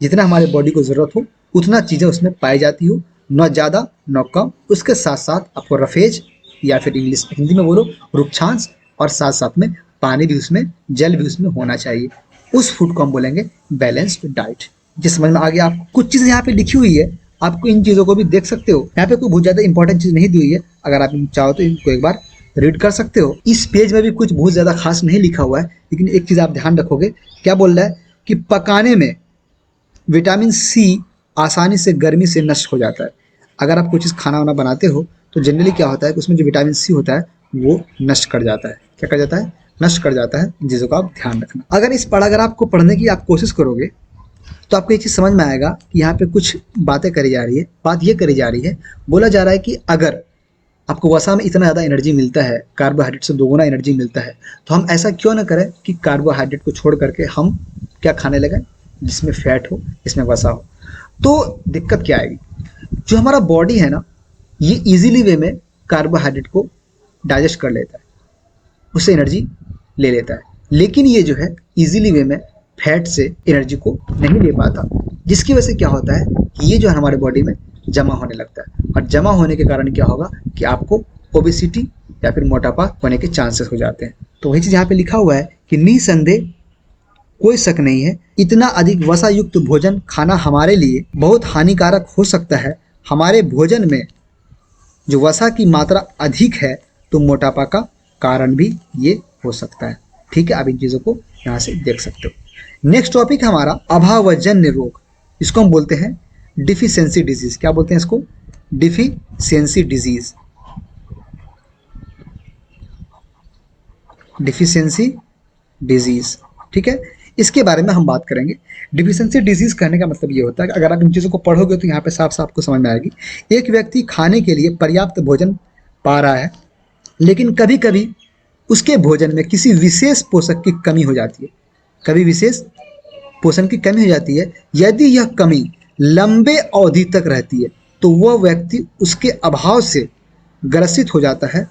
जितना हमारे बॉडी को ज़रूरत हो उतना चीज़ें उसमें पाई जाती हो, न ज़्यादा न कम। उसके साथ साथ आपको रफेज या फिर इंग्लिश हिंदी में बोलो रुक्षांश, और साथ साथ में पानी भी उसमें, जल भी उसमें होना चाहिए। उस फूड को हम बोलेंगे बैलेंस्ड डाइट। जिस समझ में आ गया आपको? कुछ चीज़ें यहाँ पे लिखी हुई है, आपको इन चीज़ों को भी देख सकते हो। यहाँ पे कोई बहुत ज़्यादा इंपॉर्टेंट चीज़ नहीं दी हुई है, अगर आप चाहो तो इनको एक बार रीड कर सकते हो। इस पेज में भी कुछ बहुत ज़्यादा खास नहीं लिखा हुआ है, लेकिन एक चीज़ आप ध्यान रखोगे, क्या बोल रहा है कि पकाने में विटामिन सी आसानी से गर्मी से नष्ट हो जाता है। अगर आप कोई चीज़ खाना वाना बनाते हो तो जनरली क्या होता है कि उसमें जो विटामिन सी होता है वो नष्ट कर जाता है। क्या कर जाता है? नष्ट कर जाता है। इन चीज़ों का आप ध्यान रखना। अगर आपको पढ़ने की आप कोशिश करोगे तो आपको ये चीज़ समझ में आएगा कि यहाँ पे कुछ बातें करी जा रही है। बात ये करी जा रही है, बोला जा रहा है कि अगर आपको वसा में इतना ज़्यादा एनर्जी मिलता है, कार्बोहाइड्रेट से दोगुना एनर्जी मिलता है, तो हम ऐसा क्यों ना करें कि कार्बोहाइड्रेट को छोड़ करके हम क्या खाने लगें? जिसमें फैट हो, जिसमें वसा हो। तो दिक्कत क्या आएगी? जो हमारा बॉडी है ना, ये इजीली वे में कार्बोहाइड्रेट को डाइजेस्ट कर लेता है, उससे एनर्जी ले लेता है। लेकिन ये जो है इजीली वे में फैट से एनर्जी को नहीं ले पाता, जिसकी वजह से क्या होता है कि ये जो है हमारे बॉडी में जमा होने लगता है। और जमा होने के कारण क्या होगा कि आपको ओबेसिटी या फिर मोटापा होने के चांसेस हो जाते हैं। तो वही चीज यहाँ पे लिखा हुआ है कि निसंदेह कोई शक नहीं है, इतना अधिक वसा युक्त भोजन खाना हमारे लिए बहुत हानिकारक हो सकता है। हमारे भोजन में जो वसा की मात्रा अधिक है तो मोटापा का कारण भी ये हो सकता है। ठीक है, आप इन चीज़ों को यहाँ से देख सकते हो। नेक्स्ट टॉपिक हमारा अभावजन्य रोग, इसको हम बोलते हैं डिफिशियंसी डिजीज। क्या बोलते हैं इसको? Deficiency disease. डिफिशियंसी डिजीज, ठीक है, इसके बारे में हम बात करेंगे। डिफिशियंसी डिजीज कहने का मतलब ये होता है कि अगर आप इन चीज़ों को पढ़ोगे तो यहाँ पे साफ साफ आपको समझ में आएगी। एक व्यक्ति खाने के लिए पर्याप्त भोजन पा रहा है, लेकिन कभी कभी उसके भोजन में किसी विशेष पोषक की कमी हो जाती है। कभी विशेष पोषण की कमी हो जाती है। यदि यह कमी लंबे अवधि तक रहती है तो वह व्यक्ति उसके अभाव से ग्रसित हो जाता है।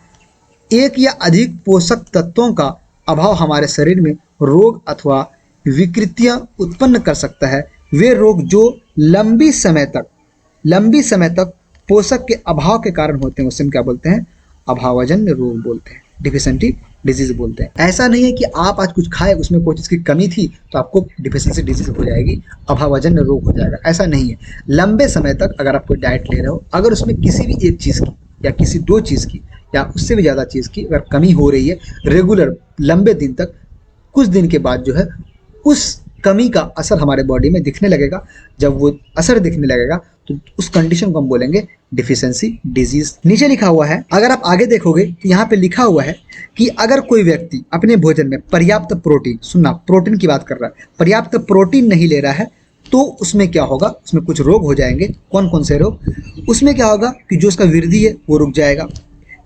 एक या अधिक पोषक तत्वों का अभाव हमारे शरीर में रोग अथवा विकृतियां उत्पन्न कर सकता है। वे रोग जो लंबी समय तक पोषक के अभाव के कारण होते हैं उसे हम क्या बोलते हैं? अभावजन्य रोग बोलते हैं, डिफिशियंसी डिजीज बोलते हैं। ऐसा नहीं है कि आप आज कुछ खाए उसमें कोई चीज़ की कमी थी तो आपको डिफिशियंसी डिजीज हो जाएगी, अभावजन्य रोग हो जाएगा, ऐसा नहीं है। लंबे समय तक अगर आप कोई डाइट ले रहे हो, अगर उसमें किसी भी एक चीज़ की या किसी दो चीज़ की या उससे भी ज़्यादा चीज़ की अगर कमी हो रही है रेगुलर लंबे दिन तक, कुछ दिन के बाद जो है उस कमी का असर हमारे बॉडी में दिखने लगेगा। जब वो असर दिखने लगेगा तो उस कंडीशन को हम बोलेंगे डिफिशियंसी डिजीज। नीचे लिखा हुआ है, अगर आप आगे देखोगे तो यहाँ पे लिखा हुआ है कि अगर कोई व्यक्ति अपने भोजन में पर्याप्त प्रोटीन, सुनना प्रोटीन की बात कर रहा है, पर्याप्त प्रोटीन नहीं ले रहा है तो उसमें क्या होगा? उसमें कुछ रोग हो जाएंगे। कौन कौन से रोग? उसमें क्या होगा कि जो उसका वृद्धि है वो रुक जाएगा,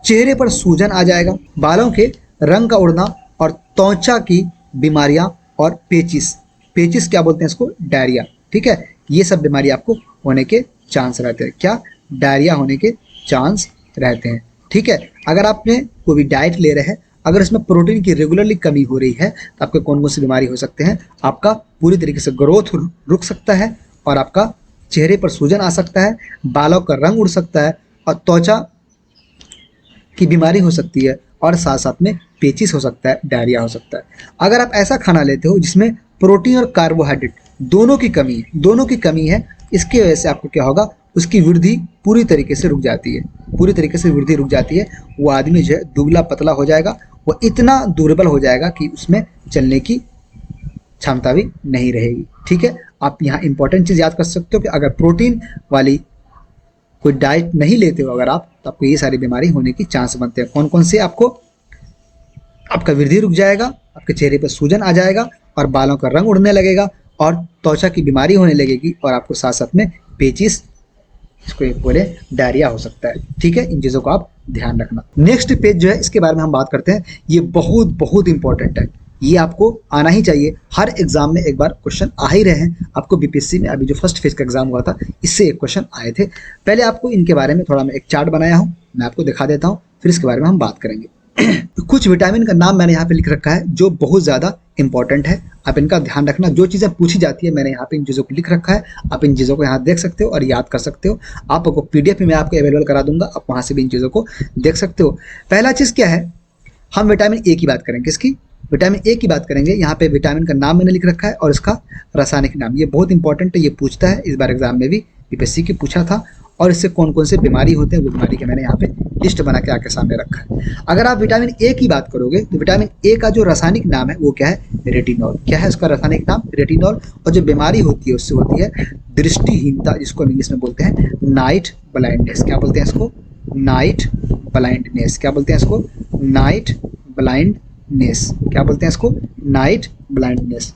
चेहरे पर सूजन आ जाएगा, बालों के रंग का उड़ना और त्वचा की बीमारियां और पेचिस क्या बोलते हैं इसको? डायरिया। ठीक है, ये सब बीमारी आपको होने के चांस रहते हैं। क्या? डायरिया होने के चांस रहते हैं। ठीक है, अगर आपने कोई भी डाइट ले रहे हैं, अगर इसमें प्रोटीन की रेगुलरली कमी हो रही है तो आपको कौन कौन सी बीमारी हो सकते हैं? आपका पूरी तरीके से ग्रोथ रुक सकता है और आपका चेहरे पर सूजन आ सकता है, बालों का रंग उड़ सकता है और त्वचा की बीमारी हो सकती है और साथ साथ में पेचिस हो सकता है, डायरिया हो सकता है। अगर आप ऐसा खाना लेते हो जिसमें प्रोटीन और कार्बोहाइड्रेट दोनों की कमी है, इसकी वजह से आपको क्या होगा? उसकी वृद्धि पूरी तरीके से रुक जाती है। वो आदमी जो है दुबला पतला हो जाएगा, वो इतना दुर्बल हो जाएगा कि उसमें चलने की क्षमता भी नहीं रहेगी। ठीक है, आप यहाँ इंपॉर्टेंट चीज़ याद कर सकते हो कि अगर प्रोटीन वाली कोई डाइट नहीं लेते हो अगर आप, तो आपको ये सारी बीमारी होने की चांस बनते हैं। कौन कौन से? आपका वृद्धि रुक जाएगा, आपके चेहरे पर सूजन आ जाएगा और बालों का रंग उड़ने लगेगा और त्वचा की बीमारी होने लगेगी और आपको साथ साथ में पेचिस, इसको एक बोले डायरिया हो सकता है। ठीक है, इन चीज़ों को आप ध्यान रखना। नेक्स्ट पेज जो है इसके बारे में हम बात करते हैं। ये बहुत बहुत इंपॉर्टेंट है, ये आपको आना ही चाहिए। हर एग्जाम में एक बार क्वेश्चन आ ही रहे हैं। आपको बीपीएससी में अभी जो फर्स्ट फेज का एग्जाम हुआ था इससे एक क्वेश्चन आए थे। पहले आपको इनके बारे में थोड़ा मैं एक चार्ट बनाया हूँ, मैं आपको दिखा देता हूँ, फिर इसके बारे में हम बात करेंगे। कुछ विटामिन का नाम मैंने यहाँ पे लिख रखा है जो बहुत ज़्यादा इंपॉर्टेंट है, आप इनका ध्यान रखना। जो चीज़ें पूछी जाती है मैंने यहाँ पे इन चीज़ों को लिख रखा है, आप इन चीज़ों को यहाँ देख सकते हो और याद कर सकते हो। आपको पीडीएफ में मैं आपको अवेलेबल करा दूंगा, आप वहाँ से भी इन चीज़ों को देख सकते हो। पहला चीज़ क्या है? हम विटामिन ए की बात करेंगे। किसकी? विटामिन ए की बात करेंगे। यहाँ पे विटामिन का नाम मैंने लिख रखा है और इसका रासायनिक नाम, ये बहुत इंपॉर्टेंट है, ये पूछता है। इस बार एग्जाम में भी बीपीएससी की पूछा था और इससे कौन कौन से बीमारी होते हैं वो बीमारी के मैंने यहाँ पे लिस्ट बना के आपके सामने रखा है। अगर आप विटामिन ए की बात करोगे तो विटामिन ए का जो रासायनिक नाम है वो क्या है? रेटिनॉल। क्या है उसका रासायनिक नाम? रेटिनॉल। और जो बीमारी होती है उससे होती है दृष्टिहीनता, जिसको हम इंग्लिश में बोलते हैं नाइट ब्लाइंडनेस। क्या बोलते हैं इसको? Night blindness. क्या बोलते हैं इसको? Night blindness. क्या बोलते हैं इसको? Night blindness.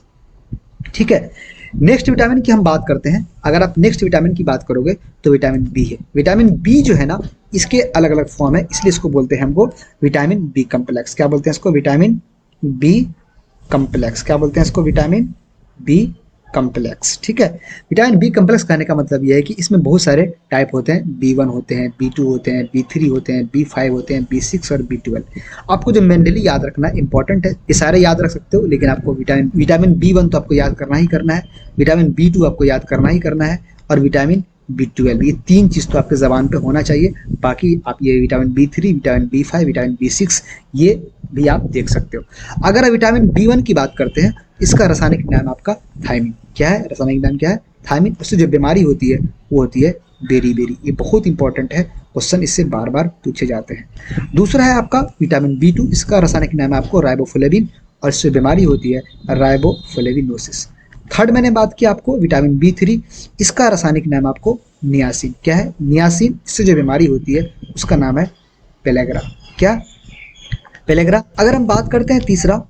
ठीक है, नेक्स्ट विटामिन की हम बात करते हैं। अगर आप नेक्स्ट विटामिन की बात करोगे तो विटामिन बी है। विटामिन बी जो है ना, इसके अलग अलग फॉर्म है, इसलिए इसको बोलते हैं हमको विटामिन बी कम्प्लेक्स। क्या बोलते हैं इसको? Vitamin B complex. क्या बोलते हैं इसको? Vitamin B complex. ठीक है, विटामिन बी कम्प्लेक्स कहने का मतलब यह है कि इसमें बहुत सारे टाइप होते हैं। B1 होते हैं, B2 होते हैं, B3 होते हैं, B5 होते हैं, B6 और B12। आपको जो मेनली याद रखना इंपॉर्टेंट है, ये सारे याद रख सकते हो, लेकिन आपको विटामिन B1 तो आपको याद करना ही करना है, विटामिन B2 आपको याद करना ही करना है और विटामिन B12, ये 3 चीज़ तो आपके ज़बान पे होना चाहिए। बाकी आप ये vitamin B3, vitamin B5, vitamin B6 ये भी आप देख सकते हो। अगर आप विटामिन B1 की बात करते हैं, इसका रासायनिक नाम आपका थायमिन। क्या है रासायनिक नाम, क्या है थायमिन। उससे जो बीमारी होती है वो होती है बेरी। ये बहुत इंपॉर्टेंट है, क्वेश्चन इससे बार बार पूछे जाते हैं। दूसरा है आपका विटामिन B2, इसका रासायनिक नाम है आपको राइबोफ्लेविन, और इससे बीमारी होती है राइबोफ्लेविनोसिस। थर्ड मैंने बात की आपको विटामिन B3, इसका रासायनिक नाम आपको नियासिन। क्या है नियासिन, इससे जो बीमारी होती है उसका नाम है पेलेग्रा। क्या पेलेग्रा। अगर हम बात करते हैं तीसरा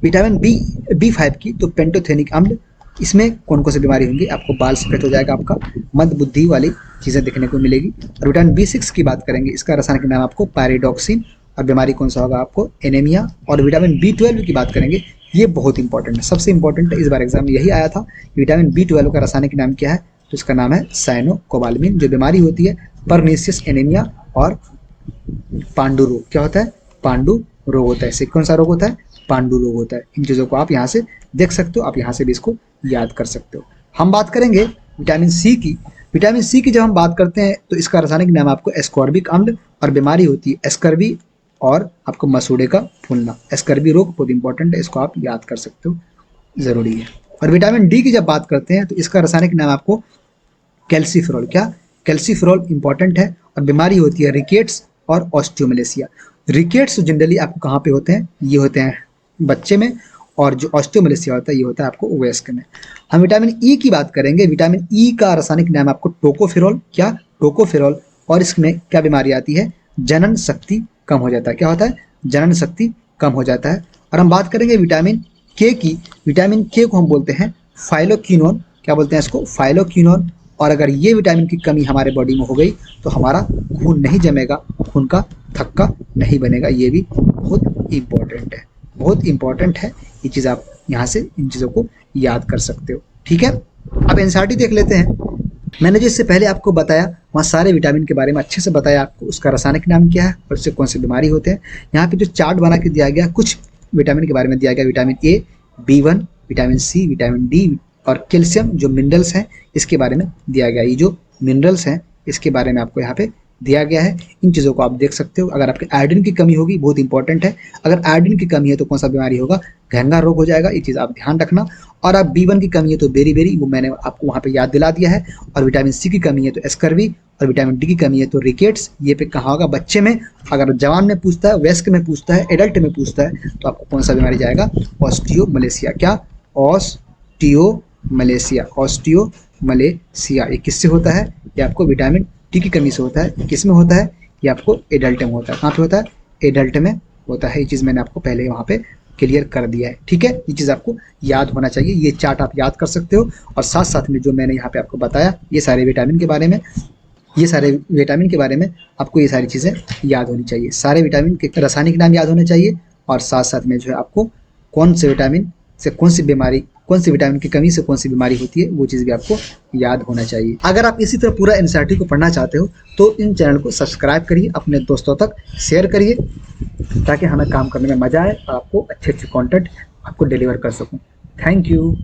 विटामिन B5 की, तो पेंटोथेनिक अम्ल, इसमें कौन कौन सी बीमारी होंगी, आपको बाल सफेद हो जाएगा, आपका मंद बुद्धि वाली चीज़ें देखने को मिलेगी। और विटामिन B6 की बात करेंगे, इसका रासायनिक नाम आपको पायरिडॉक्सिन, और बीमारी कौन सा होगा आपको एनीमिया। और विटामिन B12 की बात करेंगे, ये बहुत इंपॉर्टेंट है, सबसे इंपॉर्टेंट है, इस बार एग्जाम में यही आया था। विटामिन B12 का रासायनिक नाम क्या है, तो इसका नाम है साइनोकोबालामिन। जो बीमारी होती है परनीसियस एनीमिया और पांडु रोग। क्या होता है पांडु रोग होता है। इससे कौन सा रोग होता है पांडु रोग होता है। इन चीज़ों को आप यहाँ से देख सकते हो, आप यहाँ से भी इसको याद कर सकते हो। हम बात करेंगे विटामिन सी की। विटामिन सी की जब हम बात करते हैं तो इसका रासायनिक नाम आपको एस्कॉर्बिक अम्ल, और बीमारी होती है एस्कर्बी और आपको मसूड़े का फूलना। एस्कर्बी रोग बहुत इंपॉर्टेंट है, इसको आप याद कर सकते हो, ज़रूरी है। और विटामिन डी की जब बात करते हैं तो इसका रासायनिक नाम आपको कैल्सीफेरॉल। क्या कैल्सीफेरॉल इंपॉर्टेंट है, और बीमारी होती है रिकेट्स और ऑस्टियोमलेसिया। रिकेट्स जनरली आपको कहाँ पे होते हैं, ये होते हैं बच्चे में, और जो ऑस्टियोमलेसिया होता है ये होता है आपको वयस्क में। हम विटामिन ई की बात करेंगे। विटामिन ई का रासायनिक नाम आपको टोकोफेरॉल। क्या टोकोफेरॉल। और इसमें क्या बीमारी आती है, जनन शक्ति कम हो जाता है। क्या होता है जनन शक्ति कम हो जाता है। और हम बात करेंगे विटामिन के की। विटामिन के को हम बोलते हैं फाइलोक्विनोन। क्या बोलते हैं इसको फाइलोक्विनोन। और अगर ये विटामिन की कमी हमारे बॉडी में हो गई तो हमारा खून नहीं जमेगा, खून का थक्का नहीं बनेगा। ये भी बहुत इंपॉर्टेंट है, बहुत इंपॉर्टेंट है। ये चीज़ आप यहाँ से इन चीज़ों को याद कर सकते हो। ठीक है, अब एनसीईआरटी देख लेते हैं। मैंने जो इससे पहले आपको बताया वहाँ सारे विटामिन के बारे में अच्छे से बताया आपको, उसका रासायनिक नाम क्या है और उससे कौन सी बीमारी होते हैं। यहाँ पे जो चार्ट बना के दिया गया, कुछ विटामिन के बारे में दिया गया, vitamin A, B1, vitamin C, vitamin D और कैल्शियम जो मिनरल्स हैं इसके बारे में दिया गया। ये जो मिनरल्स हैं इसके बारे में आपको यहाँ पे दिया गया है। इन चीज़ों को आप देख सकते हो। अगर आपके आयोडीन की कमी होगी, बहुत इंपॉर्टेंट है, अगर आयोडीन की कमी है तो कौन सा बीमारी होगा, घेंगा रोग हो जाएगा। ये चीज़ आप ध्यान रखना। और आप B1 की कमी है तो बेरी, वो मैंने आपको वहाँ पे याद दिला दिया है। और विटामिन सी की कमी है तो एस्कर्वी, और विटामिन डी की कमी है तो रिकेट्स। ये पे कहाँ होगा, बच्चे में। अगर जवान में पूछता है, वयस्क में पूछता है, एडल्ट में पूछता है तो आपको कौन सा बीमारी जाएगा, ऑस्टियोमलेसिया। क्या ऑस्टियोमलेसिया। ऑस्टियोमलेसिया ये किससे होता है, ये आपको विटामिन डी की कमी से होता है। किस में होता है, ये आपको एडल्ट में होता है। कहाँ पे होता है, एडल्ट में होता है। ये चीज़ मैंने आपको पहले वहाँ पे क्लियर कर दिया है। ठीक है, ये चीज़ आपको याद होना चाहिए। ये चार्ट आप याद कर सकते हो। और साथ साथ में जो मैंने यहाँ पे आपको बताया, ये सारे विटामिन के बारे में, ये सारे विटामिन के बारे में आपको ये सारी चीज़ें याद होनी चाहिए। सारे विटामिन के रासायनिक नाम याद होने चाहिए, और साथ साथ में जो है आपको कौन से विटामिन से कौन सी बीमारी, कौन सी विटामिन की कमी से कौन सी बीमारी होती है, वो चीज़ भी आपको याद होना चाहिए। अगर आप इसी तरह पूरा एनसीईआरटी को पढ़ना चाहते हो तो इन चैनल को सब्सक्राइब करिए, अपने दोस्तों तक शेयर करिए, ताकि हमें काम करने में मज़ा आए और आपको अच्छे अच्छे कंटेंट आपको डिलीवर कर सकूं। Thank you.